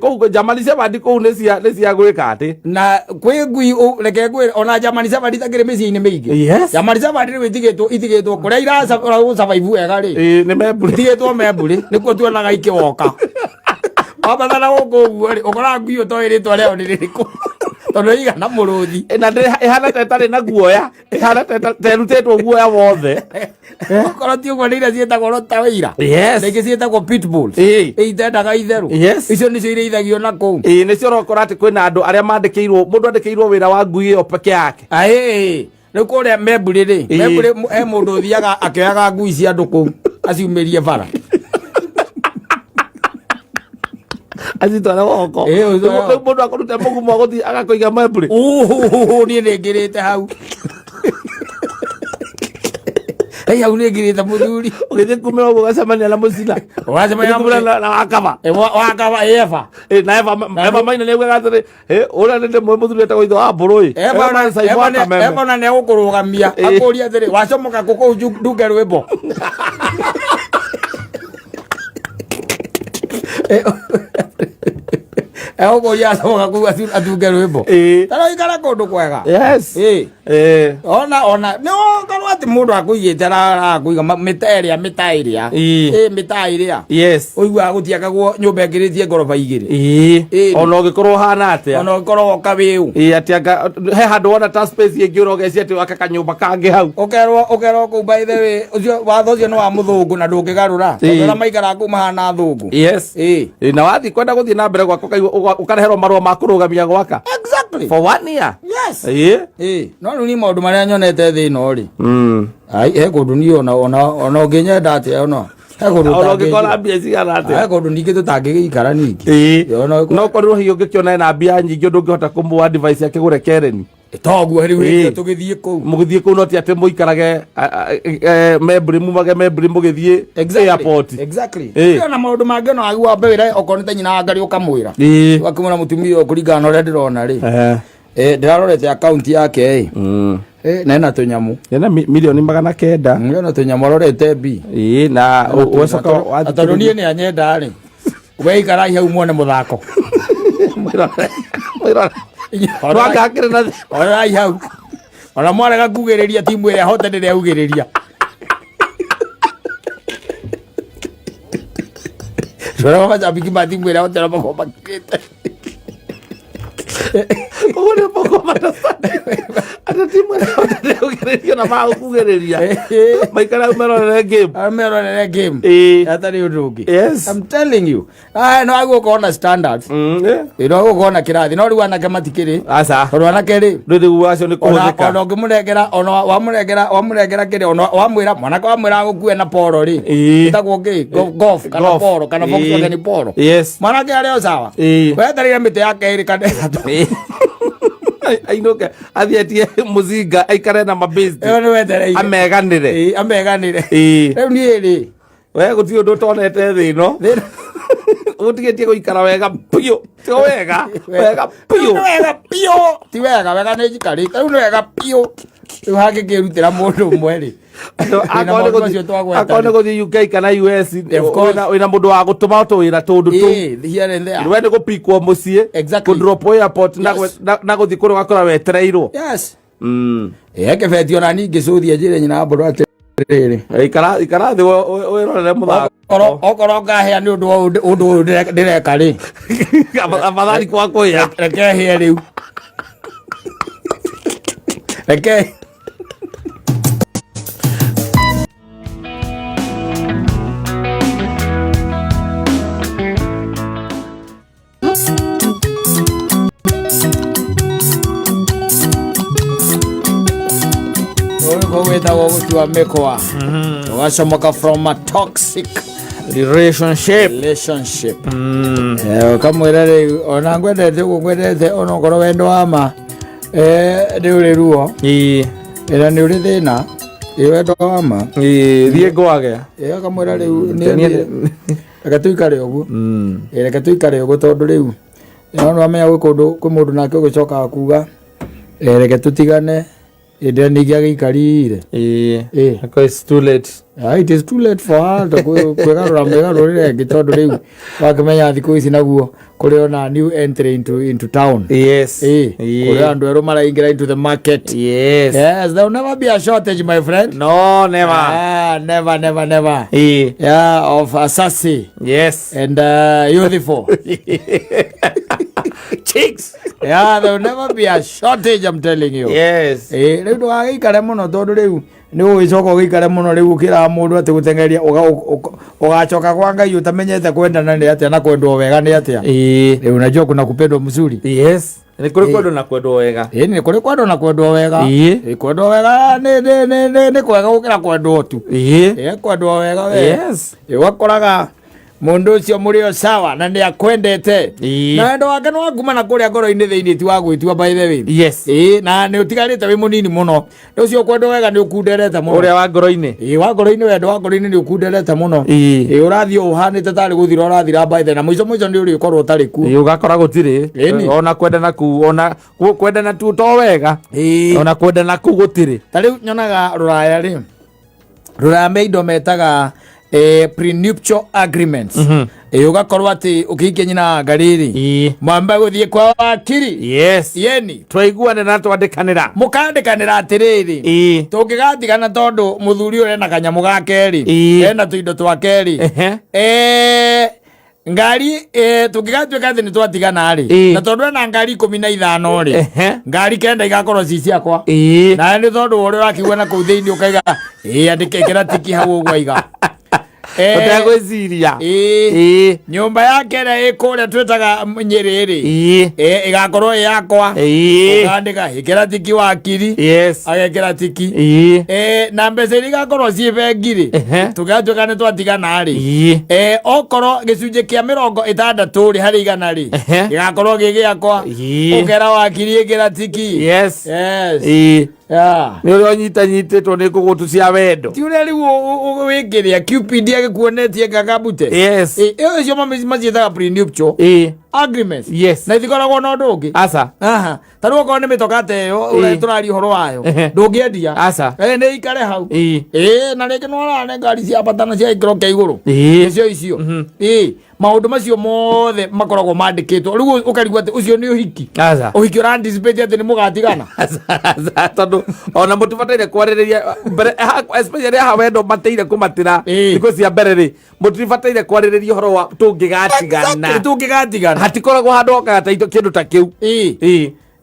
kũu German Shepherd kũu nĩ cia gwĩka atĩ na kwĩ ngui reke ngwĩre ona German Shepherd itakĩrĩ mĩciĩ-inĩ mĩingĩ German Shepherd rĩu itigĩtwo kũrĩa irasurvive wega rĩ itigĩtwo memburi nĩkuo tuonaga ikĩwoka wabatha na gũkũ ũguo rĩ ũkoraga ngui ũtoĩ rĩtwa rĩao nĩ rĩrĩkũ tondũ igana mũrũthi na ĩhana ta ĩtarĩ na guoya ĩhana ta ĩrutĩtwo guoya wothe okorwo ti ũguo nĩ iria ciĩtagwo Rottweiler rĩngĩ ciĩtagwo pitbull itendaga itherũ icio nĩcio irĩithagio na kũu nĩcio ũrakora atĩ kwĩna andũ arĩa mũndũ andĩkĩirwo wĩra wa ngui ĩyo peke yake rĩu kũrĩa memburi rĩ he mũndũ ũthiaga akĩoyaga ngui cia andũ kũu aciumĩrie bara acitwara woko mũndũ akũruta mũgumo gũthiĩ agakũiga memburi niĩ nĩngĩrĩte hau hau nĩngĩrĩte mũthuri ũgĩthiĩ kumĩra ũguo ũgacemania na mũcina na wakaba na Eva Maina nĩaugaga atĩrĩ ũrĩa nĩ ndĩmwe mũthuri etagwo ithe wa mbũrũ ebona nĩegũkũrũgamia akũria atĩrĩ wacomoka kũkũu ndunge rwĩmbo egũkũria acomoka kũu atunge rwĩmbo taroikara kũndũ kwega ona nĩwokorwo atĩ mũndũ akũigĩte arakũiga mĩta ĩrĩa ũiguaga gũtiakagwo nyũmba ĩngĩrĩtie ngoroba igĩrĩ ona ũngĩkorwo hana atĩa ona ũngĩkorwo woka wĩũ he handũ wona ta space ĩngĩ ũrogeci atĩ waka kanyũmba kangĩ hau ũkerwo kũu by the way watho ũcio nĩ wa mũthũngũ na ndũngĩgarũra tondũ arĩa maikaraga kũu mahana thũngũ na wathiĩ kwenda gũthiĩ na mbere gwaka ũkareherwo marũa ma kũrũgamia gwaka for 1 year no rĩu nĩ maũndũ marĩa nyonete thĩ ĩno rĩ he kũndũ niĩ ona ũngĩnyenda atĩa ona Oro ngikora mbia cigana atia. Kondu ningi tutangigikara ningi. No korwo hiyo ngikiona na mbia nyingi ndungihota kumu advice yake gure Keren. Toguo riu tugithie ku. Mugithie ku no ti ate muikarage membri mugithie airport. Exactly. Na maundu mangi no agwa mbere okonete nyina ngari ukamwira. Wakimura mutumia kuringana na uria ndirona ri. Ndirarorete account yake na ena tunyamu ena milioni 900 milioni tunyamu arorete bi na ucoka atonie ni anyenda ri we ikara hau muone muthako mwira wakakire na orai hau ona mwarega kugiriria timu iria hote ndiria ugiriria Sora mama jabiki ba timu iria hote na makomba kite Ora poko mata. Ada timu ya ugereria na ma ugereria. Maikara umerorere game. Amerorere game. Atari udungi. Yes. I'm telling you. No agu kona standards. Iro kona kirathi. No riu anake matikiri. Asa. Ro anake ri. Riu wacio ni kuhuzika. Ona ngimurengera ona wamurengera kiri ona wamwira mwanake wamwira gukue na poro ri. Itagwo ngi golf kana poro kana Volkswagen poro. Yes. Mwanake ari sawa. We tarire mite yake iri kana ainoke athiatie muzinga aikare na mabesti ameganire riu nie ri we guti undu tonete thi no utigetie guikara wega piu ti wega piu ti wega ni jikari riu ni wega piu riu hake kirutira mundu umwe ri akone guthi UK kana US wina mundu wa gutuma twira tundu tu we ni gupikwo mucii kudrop airport na guthi kuru gakora wetereirwo eke betio na ningi cuthia njire nyina mburu atiriri ikara thi wirorere muthako okoro ngahia ni undu ndireka ri abathari kwa kuya reke hie riu reke wetagwo gutua mikwa ugacomoka from a toxic relationship ukamwira riu ona ngwendete onokorwo wendo wama ni uri ruo ira ni uri thina wendo wama thie ngwage akamwira riu reke tuikare uguo reke tuikare uguo tondu riu no amenya gwi kundu kwi mundu nake ugicoka kuga reke tutigane ende ningi agikarire it's too late. It is too late for her to kwegarura megarurire gitondu riu wakimenya thiku ici naguo kuri ona new entry into town. Yes. Kuri andu eru maraingira into the market. Yes. There will never be a shortage, my friend. No, never. Never. Yeah, of sassy. Yes. And youthful chicks. There will never be a shortage, I'm telling you. Yes. Riu ndwagikare muno tondu riu ni ugicoka ugikare muno riu ukira mundu ati gutengeria ugacoka kwa Ngai utamenyete kwendana ni atia na kwendwo wega ni atia. Riu unajua kuna kupendwa mzuri. Yes. Ni kuri kwendwo na kwendwo wega. Ni kuri kwendwo na kwendwo wega. Kwendwo wega ni kwega gukira kwendwo tu. Kwendwo wega we. Yes. Wakoraga mundu ucio murio sawa na ni akwendete na wendo wake no agumana kuria ngoro-ini thiini ti wa gwitua by the way. Yes. Na ni utigarite wi munini muno ucio kwendo wega ni ukunderete muno uria wa ngoro-ini wa ngoro-ini wendo wa ngoro-ini ni ukunderete muno urathie uhanite tari guthira urathira by the na muico ni uri ukorwo tari ku ugakora gutiri ona kwendana ku ona kwendana tu to wega ona kwendana ku gutiri tari nyonaga ruraya ri ruraya meindo metaga prenuptial agreements ugakorwo ati ukihikia nyina ngariri mwamba guthie kwa wakiri yeni twaiguane na twandikanira mukandikanira atiriri tungigatigana tondu muthuri uri na kanyamu gakeri ena tuindo twakeri ngari tungigatuika ati ni twatigana ri na tondu ena ngari 15 ri ngari kenda igakorwo ci ciakwa na ni tondu uri wakigwa na kuu thiini ukaiga andike kira tiki hau ugwa iga Utagwiciria. Nyumba yake na ikuria twetaga Nyeriri. Igakorwo yakwa. Ukandika ikira tiki wakiri. Agekira tiki. Na mbeca igakorwo cie bengiri. Tugatuika ni twatigana ri. Okorwo gicunje kia 60 ri hari igana ri. Igakorwo gigiakwa. Ukera wakiri ikira tiki. Yes. Ni uri nyitanyititwo ni kugutu cia wendo. Ti uri riu wikiria Cupid agikuonetie Kagabute. Yes. Icio maciethaga prenuptial agreements. Yes. Na ithikoragwo na undu ungi. Asa. Ta riu okorwo ni mitoka teyo turari horo wayo ndungiendia. Asa. Ni ikare hau. Na rĩngĩ no arane ngari cia batana cia ikiro kia iguru. Icio. Maundu macio mothe makoragwo mandikitwo. Riu ukarigwa ati ucio ni uhiki. Asa. Uhiki ura anticipate ati ni mugatigana. Tondu ona mutibataire kwaririria mbere especially ha wendo mateire kumatira thikũ cia mbere ri mutibataire kwaririria horo wa tungigatigana. Tungigatigana. Hatikoragwo handu okaga ta kindu ta kiu.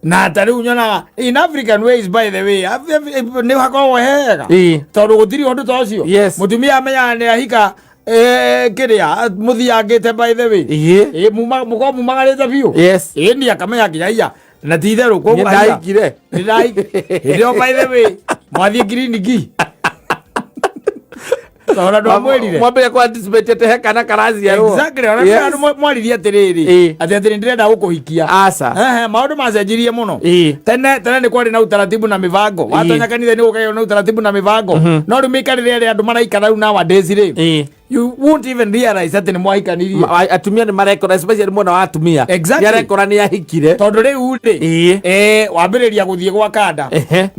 Na tariu nyona in African ways by the way ni hakoragwo hega tondu gutiri undu ta ucio. Mutumia amenya ni ahika kiria muthiangite by the way mumagarite biu. Ni akamenya kinya na ti itherũ koguo ndaikire ndio by the way mwathie kliniki Tora ndo mwelire mwambire kwa anticipate te hekana karazi yaro. Exactly. Ona ndo mwaliri atiriri ati ndirenda gukuhikia asa maundu macenjirie muno tene ni kwari na utaratibu na mivango watonya kanitha ni gukayo na utaratibu na mivango no ri mikarire ri andu maraikara ru na nowadays ri you won't even realize that ni mwahikanirie atumia ni marekora especially mwana wa atumia ni arekora ni ahikire tondu riu ri wambiriria guthie gwa kanda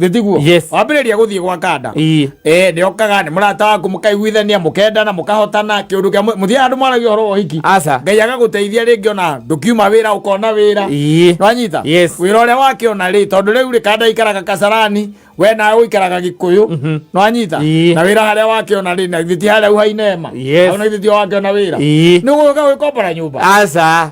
thitiguo wambiriria guthie gwa kanda ni okaga ni murata waku mukaiguithania mukendana mukahotana kiundu kia muthia andu mwaragia horo hiki ngai agaguteithia ringi ona ndukiuma wira ukona wira nwanyita wira uria wakiona ri tondu riu ri kanda ikaraga Kasarani we na uikaraga Gikuyu nwanyita na wira haria wakiona ri na thiti haria uhainema ona thiti wakiona wira ni guka gwikopora nyumba asa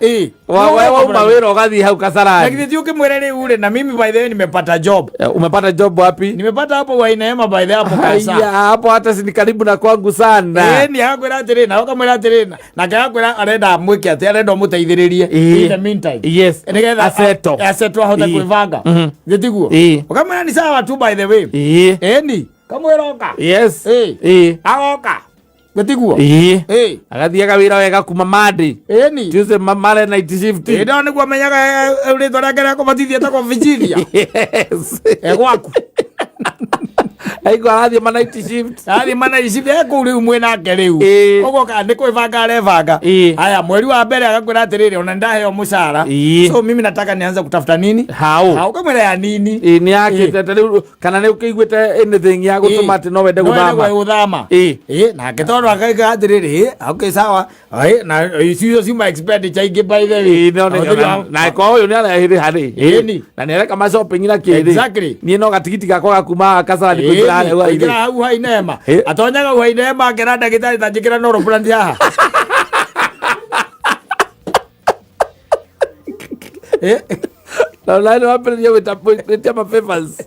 wewe umawira ugathi hau Kasarani na thiti ukimwere ri ure na mimi by the way nimepata job. Umepata job wapi? Nimepata hapo Wainema by the hapo Kaisa. Hapo hata si karibu na kwangu sana. Ni hakwira atiri na ukamwira atiri na kakwira arenda mwiki ati arenda muteithiririe in the meantime. Nigetha aseto ahota kwivanga gitiguo ukamwira ni sawa tu by the way ni kamwiroka agoka gitiguo agathiaga wira wega kuma Monday ni Tuesday mare night shift ndo niguo menyaga uri thoragera kubatithia ta kwa Virginia gwaku aigo arathie ma night shift kuri umwe nake riu ugoka ni kwivanga arevanga haya mweri wa mbere agakwira atiriri ona ndaheo mushara so mimi nataka nianze kutafuta nini hau kamwira ya nini ni yake riu kana ni ukiguite anything ya gutuma ati no wende guthama na ketondu akaiga atiriri okay sawa na icio cima expenditure ingi by the way na kwa huyo ni arahiri hari na nireka ma shopping na kiri ni no gatigiti gakwa kuma Kasarani kugira hau Hainema atonyaga Hainema akira ndagitari tanjikira noro brand haha la wapelia wita ma favors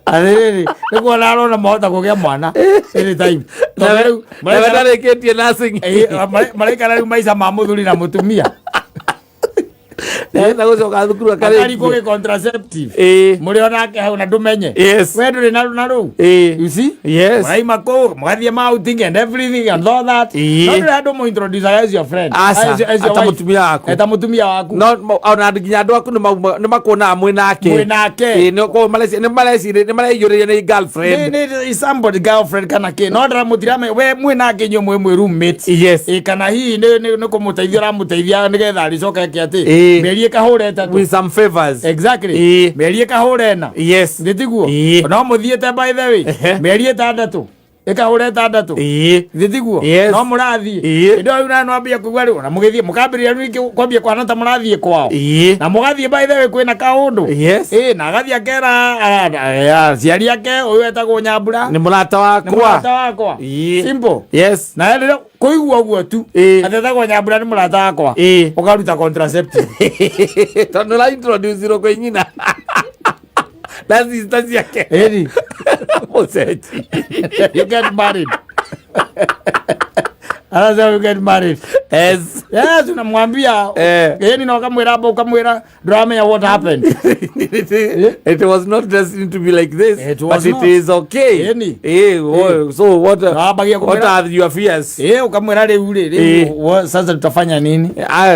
ariri nikuo narona mahota kugia mwana any time na wetare ketie nursing malaika riu maica ma muthuri na mutumia na gucoka thukuru akari kuge contraceptive muri onake hau na ndumenye we nduri na ru you see right mako mwathie outing and everything and all that no nduri andu mo introduce as your friend ata mutumia waku no ona nginya andu aku ni makona amwe nake ni ko malaysia ni girlfriend ni somebody girlfriend kana ke no ndra mutirame we mwe nake nyo mwe roommate kana hii ni kumuteithia ramuteithia nigetha ricoka kiati merie kahure tatu with some favors merie kahure na nditiguo no muthiete by the way merie tandatu ikahure tandatu nditiguo no murathie ndo una no ambia kugwa ri na mugithie mukambiria ru kwambia kwana ta murathie kwao na mugathie by the way kwina kaundu na agathie akera ciari yake uyu etagwo Nyambura ni murata wakwa simple na ndio kuigua guo tu atetagwo Nyambura ni murata wakwa ukaruta contraceptive tondu la introduce ro kwa nyina That's yake. You get married. Anasema we get married. Yes. Yes, unamwambia yeye na ukamwira drama what happened. It was not destined to be like this, but it not. is okay. So what are your fears? Ukamwira leo sasa tutafanya nini?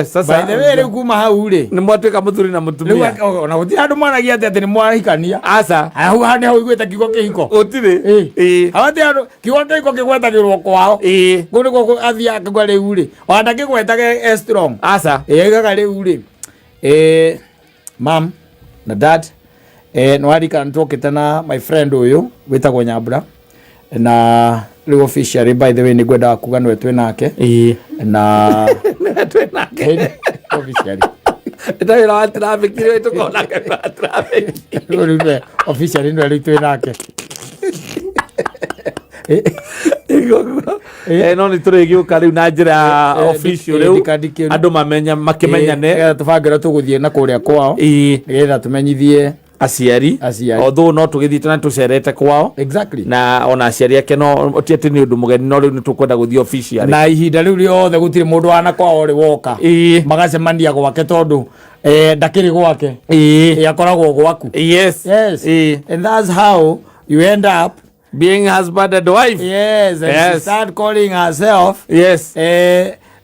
Sasa by the way leo kuma haule. Ni mwatweka muthuri na mutumia. Na uthi andu mwanagia ati ni mwahikania. Asa. Hane hau igweta kigo kihiko. Utire. Hawati andu kigo kihiko kigwetagirwo kwao. Kuni ko athia akagwa rĩu rĩ wandake gwetage strong asa gaga rĩu rĩ mam na dad no arika ntokete na my friend ũyũ wĩtagwo Nyambura na rĩu officially by the way nĩ ngwenda kuga no twĩ nake na twĩ nake officially ita ĩra wa traffic rĩu tukona kwa traffic rĩu officially ndio twĩ nake no nĩ tũrĩgĩũka rĩu na njĩra official rĩu andũ makĩmenyane tũbangĩra tũgũthiĩ na kũrĩa kwao nĩgetha tũmenyithie aciari although no tũgĩthiĩte na tũcerete kwao exactly na ona aciari ake no ti atĩ nĩ ũndũ mũgeni no rĩu nĩ tũkwenda gũthiĩ official na ihinda rĩu rĩothe gũtirĩ mũndũ wana kwao rĩ woka magacemania gwake tondũ ndakĩrĩ gwake akoragwo gwaku. Yes. And that's how you end up being husband and wife. Yes, and she start calling herself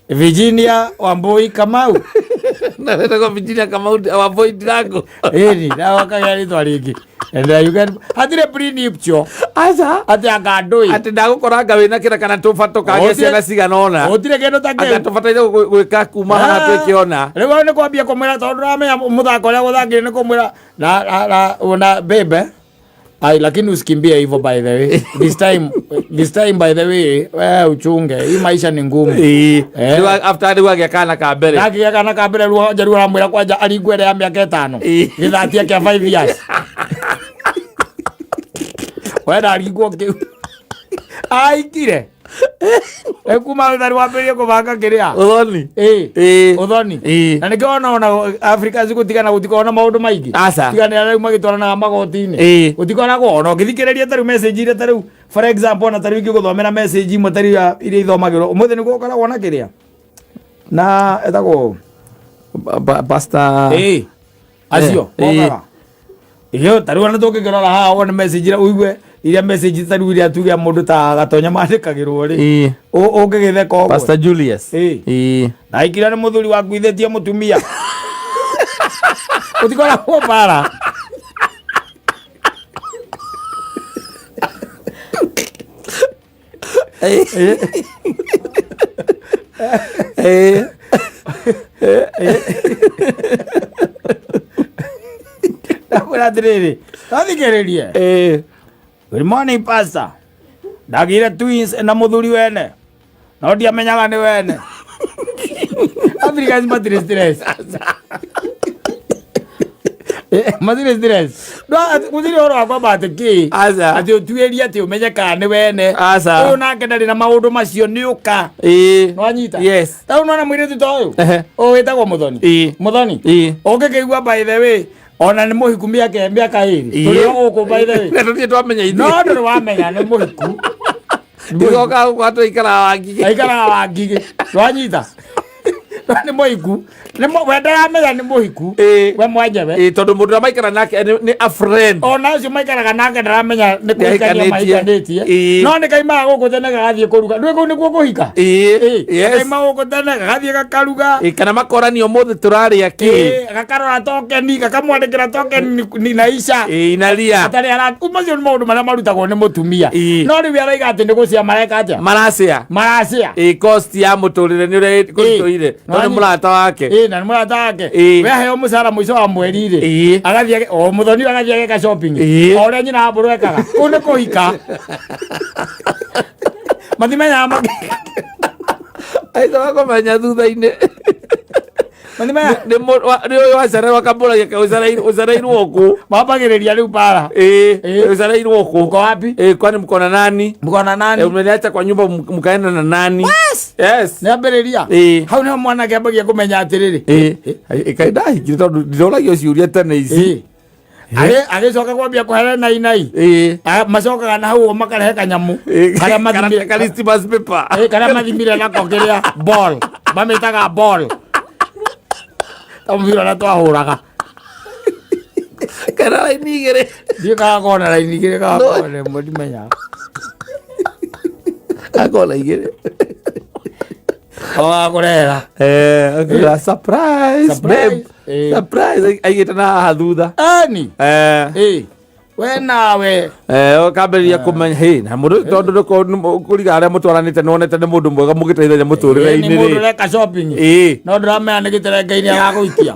Virginia Wambui Kamau. Na ndio Virginia Kamau Wambui Drago. Na wakaya ritwa ringi. And you get hatire prinipcho. Asa ati akandoi. Ati ndagukoranga wina kira kana tufato kage ciana ciganona. Otire kendo take. Ati tufataire gwika kuma hana twekiona. Riu ni kwambia kumwira tondu ramenya muthako uria guthangire ni kumwira na bebe. Lakini usikimbie hivyo by the way. This time by the way, uchunge. Hii maisha ni ngumu. After the work kana kabere. Naki kana kabere ruo jaru ramwira kwanja aringwere ya miaka 5. Githatia kia 5 years. Wenda aringwo kiu. Aikire. Kuma thari wambirie kubanga kiria uthoni uthoni na nikiona ona Africa zigutigana gutikona maundu maingi tigana rĩu magitwarana magoti-inĩ gutikona ona ngithikĩrĩria taru message ire taru for example na taru ngĩguthomera message imwe taru iria ithomagĩrwo ũmũthĩ nĩ gũkoragwo na kĩrĩa na etagwo pastor acio okaga iyo taru ona tũngĩkĩrora haha wone message ire uigue iria message taru iria tuge mũndũ ta Gatonya mandĩkagĩrwo rĩ ũngĩgĩtheka ũguo Pastor Julius na ikira nĩ mũthuri waku ithĩtie mũtumia utikora kwa para Nakura diriri thikĩrĩrie good morning pastor ndagire twins na muthuri wene no ndiamenyaga ni wene Africa is stress Mazire stress. No, muthiri oro akwa batiki. Ati utueria ati umenyeka ni wene. Uyu nake ndari na maundu macio ni uka. No anyita. Yes. Ta unaona mwiritu ta uyu. O wetagwo Muthoni. Muthoni. Ungikigwa by the way. Ona ni muhiku miaka iri. Tuli guku by the way. Ndio twamenya ithu. No ndio wamenya ni muhiku. Ndigoka kwatu ikara wangige. Aikara wangige. No anyita. Ni muhiku. Wenda yamenya ni muhiku we mwanjebe tondu mundu na maikara nake ni a friend ona ucio maikaraga nake ndaramenya ni kuhikania maikanĩtie no ni kaima guku tene gathie kuruga ndwe kuu niguo kuhika kaima guku tene gathie gakaruga kana makorani umuthi turaria ki gakarora tokeni gakamwandikira tokeni na ica inaria atari ara umacio ni maundu maria marutagwo ni mutumia no riu araiga ati ni gucia mareka atia maracia cost ya muturire ni uri kurutoire tondu murata wake na murata wake we heo musara mwico wa mweri ri agathie o Muthoni agathie ageka shopping ore nyina amburu ekaga kune kuhika mathimenya aiza wako manya thutha-ini mathimenya ni uyu wacera wakamburagia ucereirwo ku mambagiriria riu para ucereirwo ku uko wapi kwani mkona nani umeniacha kwa nyumba mkaenda na nani yes niambiriria hau ni mwana kiambagia kumenya atiriri ikaida hikire tondu ndirauragia ciuria tene ici agicoka kwambia kuhere nai macokaga na hau makarehe kanyamu karia mathimire nako kiria ball mamitaga ball tamuvira na twahuraga kana raini igere ndikaga kona raini igere kona ndimenya akona igere kurera surprise babe surprise aigite na thutha ani we nawe ukamberia kumenya hey na mundu tondu kuriga aria mutwaranite nonete ni mundu mwega mugiteithagia muturire-ini ni mundu reka shopping no ndramenya ni giterenga-ini agaguikia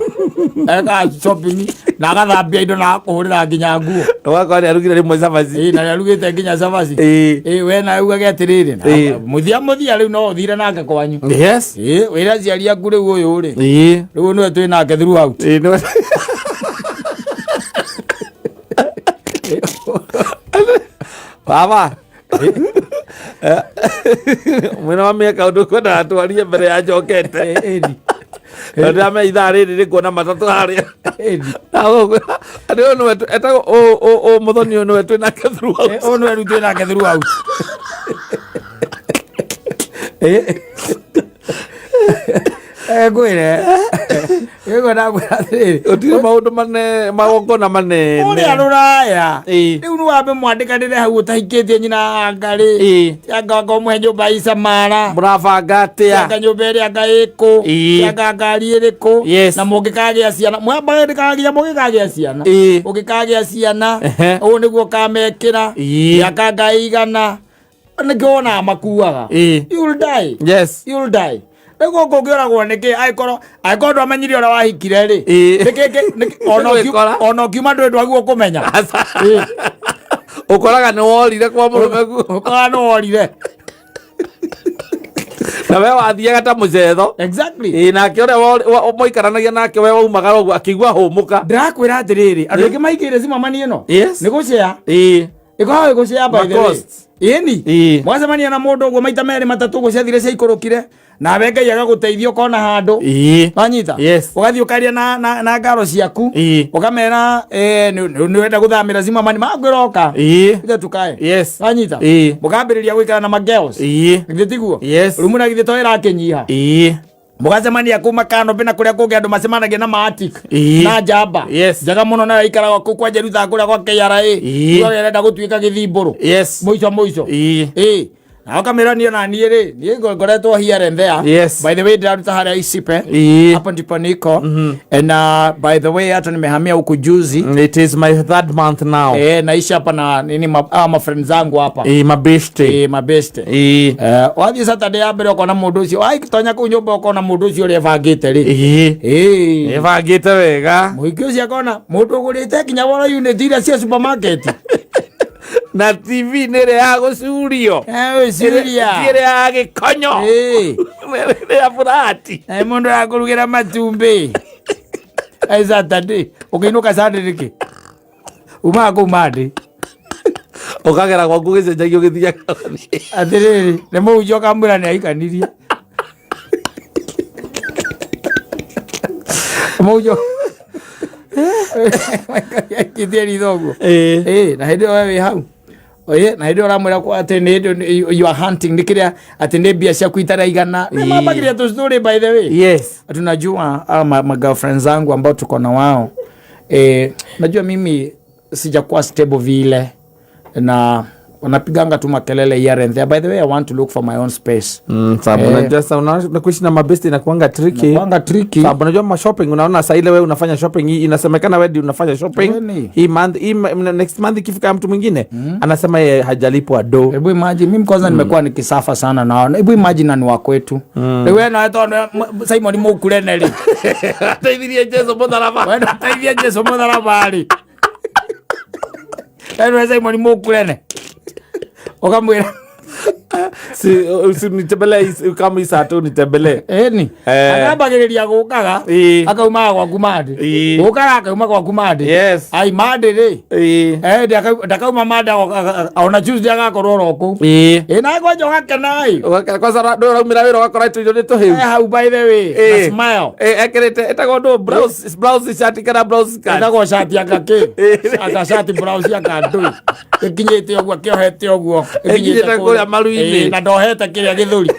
eka shopping na agathambia indo na kuhurira nginya nguo wakwa ni arugire rimwe cabaci na arugite nginya cabaci we na uga atiriri muthia riu no uthire nake kwanyu yes wira ciari aku riu uyu ri riu niwe twi nake throughout baba mwena wa miaka undu kwenda atwarie mbere ya njokete ndame ithaa riri rikuona matatu haria andi niwe etago muthoni niwe twi nake throughout niwe riu twi nake throughout gwire na utire maundu mane magongona manene uria ruraya riu niwambe mwandikanire hau utahikitie nyina ngari anga ngomwe nyumba icamara murabanga atia anga nyumba iria anga iku anga ngari iriku na mungikagia ciana mwambandikagia mungikagia ciana ungikagia ciana uyu niguo kamekira anga ngaigana nikiona makuaga you'll die you'll die ego ngogeragwo niki aikorwo ndwamenyire ora wahikire ri ona kiuma ndwe ndwagwo kumenya ukoraga ni worire kwa murume gu ukoraga ni worire na we wathiaga ta mucetho exactly nake uria moikaranagia nake we waumaga uguo akigua humuka ndirakwira atiriri andu angi maigire cimamani ino ni gucea ikohawe gucea by the way ini mwacemania na mundu uguo maita meri matatu uguo ciathire ciaikurukire na we Ngai agaguteithia ukona handu wanyita ugathii ukaria na ngaro ciaku ukamera ni wenda guthamira cimamani magwiroka ite tukae wanyita mukambiriria gwikara na magirls githii tiguo riu muragithii to irakinyiha mugacemania kuma Kanobe na kuria kungi andu macemanagia na maatik na njamba njega muno na ikaraga ku kwa Jerutha kuria kwa KRA uga arenda gutuika githimburu muico na ukamerania na niĩ rĩ niĩ ngoretwo here and there by the way ndaruta haria Isipe hapa ndipo niko and by the way hata nimehamia huku juzi it is my 3rd month now naishi hapa na nini ma friends zangu hapa mabeste wathi Saturday ya mbere ukona mundu ucio tonya ku nyumba ukona mundu ucio uri ebangite ri ebangite wega muiki ucio akona mundu ugurite kinya wora unit iria cia supermarket na TV nere ya gucurio nire ya gikonyo nire ya burati mundu akurugira matumbi Saturday ukiinuka Saturday riki umandi ukagera gwaku gicenjagio githia atiriri ni mujo kamwira ni aikanirie mujo kitheri thogo na hindi wewe hau na hindi uramwira kwa ati ni you are hunting nikiria ati ni bia cia kuitaraigana mabagiria tu story by the way tunajua ma girlfriends zangu ambao tuko na wao najua mimi sijakuwa stable vile na wanapiganga tu makelele here and there. By the way, I want to look for my own space. Sababu unajua sasa unakuishi na mabesti na kuanga tricky. Sababu unajua ma shopping unaona sasa ile wewe unafanya shopping hii inasemekana wewe unafanya shopping. Hii month next month ikifika mtu mwingine anasema yeye hajalipwa do. Hebu imagine mimi kwanza nimekuwa nikisafa sana na hebu imagine ni wa kwetu. Wewe na hata Simon Mukule ri. Taithirie Jesu mutharaba. Wewe taithirie Jesu mutharaba ali. Wewe Simon Mukule ukamwira si nitembele kama isato nitembele ni akambagiriria gukaga akauma kwa kumade gukaga akauma kwa kumade yes ai made ri ndakauma made ona Tuesday agakorwo roku na kwa joka kenai kwa sara ndo raumira wira wakora tu ndio to hiu how by the way smile ekerete etagwo ndo blouse shati kana blouse skirt etagwo shati akake akashati blouse akandui ikinyite ogwo kiohete ogwo ikinyite kuria maruini na ndohete kiria githuri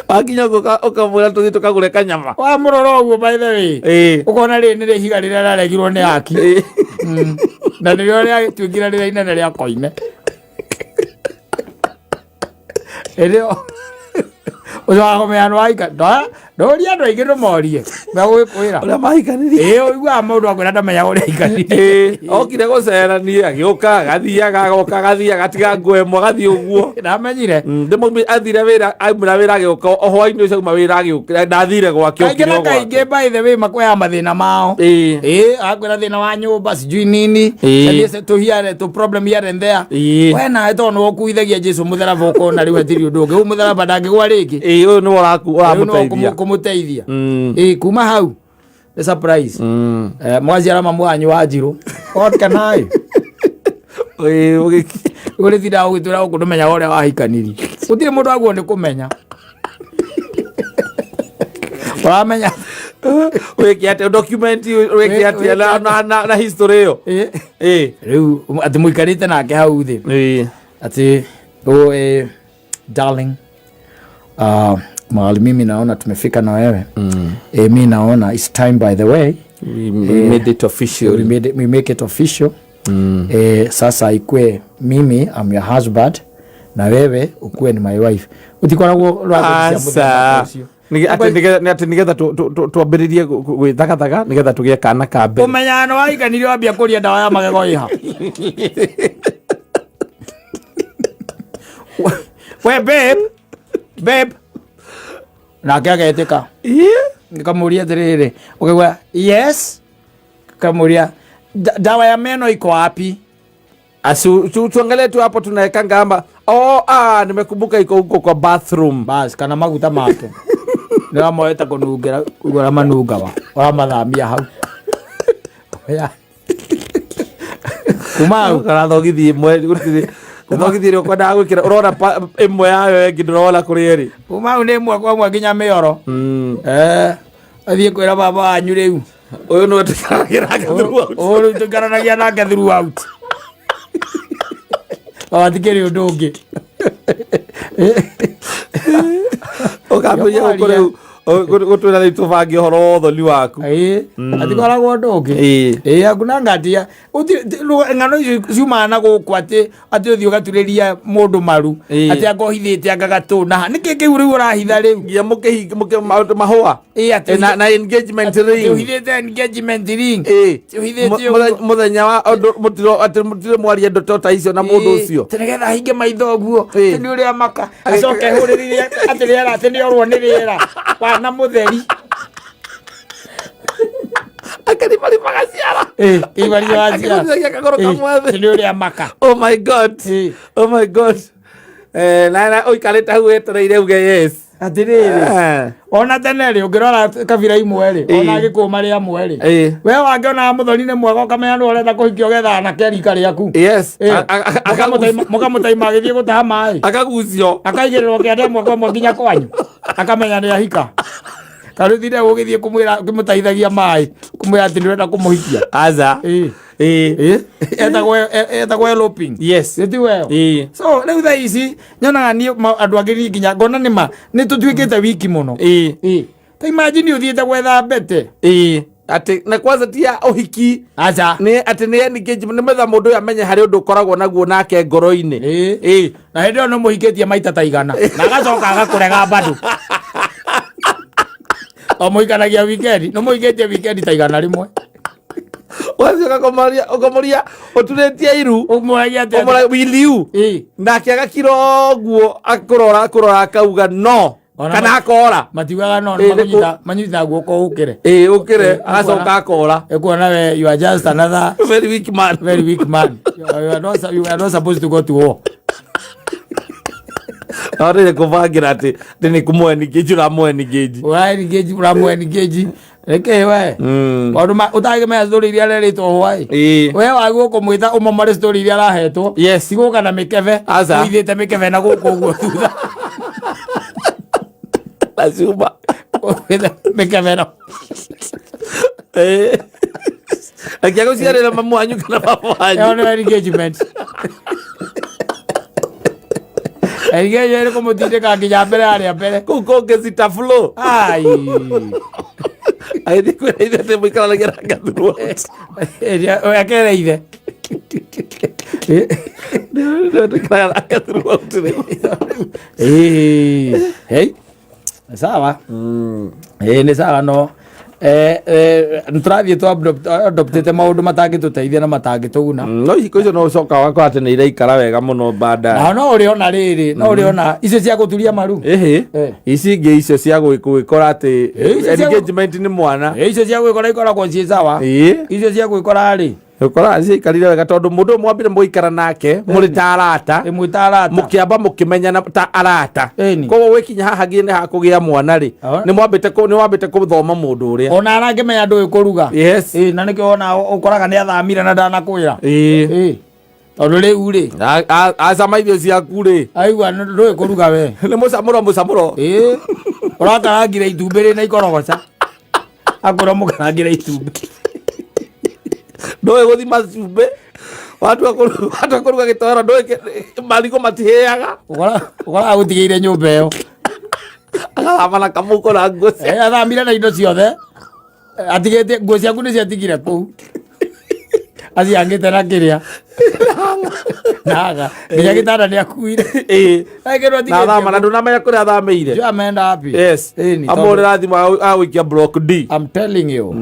wakinya ukamwira tuthi tukagure kanyama wa muroro ogwo by the way ukona ri ni higa riria raregirwo ni haki na ni riria tuingira riria inene ria koine erio uzo meano aika ndoria ndo igiro morie mewe kwira ora maikanirie uigwa mundu akwira ndamenya uri ikanirie okire gocera ni agioka gathiaga goka gathia gatiga ngwe mo gathi uguo ndamenyire ndimo athire wira aimura wira agioka ohoini ucio ma wira agioka ndathire gwake okire kaige by the way makwaya mathina mao akwira thina wa nyumba sijui nini sasa tuhiare to problem here and there wena eto no kuithagia Jesu mutharaba ukona riu atiri undu ungi mutharaba ndangigwa ringi uyu ni waramuteithia kumuteithia kuma hau the surprise mwazi arama mwanyu wa Njiro otkanai uri thira ugitura ukunumenya ore wahikaniri utire mundu agwo ni kumenya wamenya wekiate document wekiate na history yo riu ati muikarite nake hau thi ati darling mahali mimi naona tumefika na wewe mimi naona it's time by the way we made it official we make it official sasa ikwe mimi I'm your husband na wewe ukue ni my wife utikoragwo rwa ati nigetha twambiririe gwithagathaga nigetha tugie kana ka mbere umenyano waikanire wambia kuria ndawa ya magego iha we babe nake agetika nikamuria atiriri ukigwa yes kamuria dawa ya meno iko wapi tuangalie tu hapo tunaweka ngamba nimekumbuka iko huko kwa bathroom bas kana maguta make ndio moeta kunugera ugora manuga wa mathamia hau kuma kana thogithie mwe gutire thogithie ro kwenda gwikira urora imwe yayo engi ndrola kurieri kuma une imwe kwa mwe nginya mioro athie kwira baba wanyu riu uyu no tukaragira throughout uyu tukaranagia nake throughout awathikiri undu ungi ukamenya ukore gutwira ri tubangi horo thoni waku atikoragwo undu ungi akuna ngatia ngano icio ciumana guku ati uthi ugaturiria mundu maru ati akohithite agagatuna niki kiu riu urahitha riu ya muke mahua na engagement ring uhithite engagement ring uhithite muthenya wa mutiro ati mutire mwaria ndoto ta icio na mundu ucio tinegetha hinge maitho guo ni uria maka acoke huriririe ati riera ati ni orwo ni riera na mutheri akari mali magaciara ibari wacia kagoro kamwe ni uria maka oh my god na oikarite hau etereire uge yes atiriri ona teneri ungirora kabira imwe ri ona gikuma ria mwe ri we wangiona muthoni ni mwega ukamenya ni urenda kuhikia ugetha na kerika riaku yes mukamutaima agithie gutaha mai akagucio akaigirirwo kiande mwako mwe nginya kwanyu akamenya ni ahika karuthire ugithie kumwira kimutaithagia mai kumwira ati ndirenda kumuhikia aza etagwe eloping yes eti wewe so riu tha ici nyonaga ni andu agiri nginya ngona nima ni tutwikite wiki muno ta imagine uthiete gwetha mbete ati na kwanza tia uhiki acha ni ati ni engagement ni metha mundu amenye hari undu koragwo naguo nake ngoro-ini na hindi no muhikitie maita ta igana na agacoka agakurega bado muhikanagia weekend no muhikitie weekend ta igana rimwe wazi ukamoria uturetie iru umwagia will you nake agakira guo akurora akauga no kana akora matiwaga no manyita guoko ukire ukire agacoka akora ekuona we you are just another very weak man you are not supposed to go to war. Arire kuvangira ati ni kumwengeji uramwengeji reke we oduma utage me story iria lerito hwai we wagu kumwita umomore story iria rahetwo sigo kana mikeve uithite mikeve na guku guo thutha lazima mikeve no akiago siarela mamu anyu kana baba anyu no engagement engagement como tinde ka kinya mbere aria mbere kuko ngezita flow ai aidi kwenda ile tembo ikala geranga through akere ile hey sawa ni sawa no ntrathie tu adoptete maundu matangituteithia na matangituguna no iko icio no coka wako ati ni iraikara wega muno bada no uriona riri no uriona icio cia guturia maru ici ngi icio cia gwikora ati engagement ni mwana icio cia gwikora ikoragwo ci sawa icio cia gwikora ri ukora azi ikarire wega tondu mundu mwambire muikara nake muri ta arata mukiamba mukimenya na ta arata koguo wikinya haha ngine ha kugia mwana ri ni mwambite kuthoma mundu uria ona arangimenya ndu ikuruga na nikio ona ukoraga ni athamire na ndanakwira tondu riu ri acama irio ciaku ri aigua ndu ikuruga we ni mucamuro urakarangire itumbĩ rĩ na ikorogoca akwĩra mũkarangire itumbĩ ndoe guthi macumbĩ watu akuruga gĩtoro ndoe marigũ matihĩaga ũkoraga gũtigĩire nyũmba ĩyo agathama na kamũko na nguo athamire na indo ciothe atigĩte nguo ciaku nĩ ciatigire kũu aciangĩte na kĩrĩa naga nginya gĩtanda nĩ akuire na thama na ndũnamenya kũrĩa athamĩire amenda happy amũrĩra thimũ agũikia block D. I'm telling you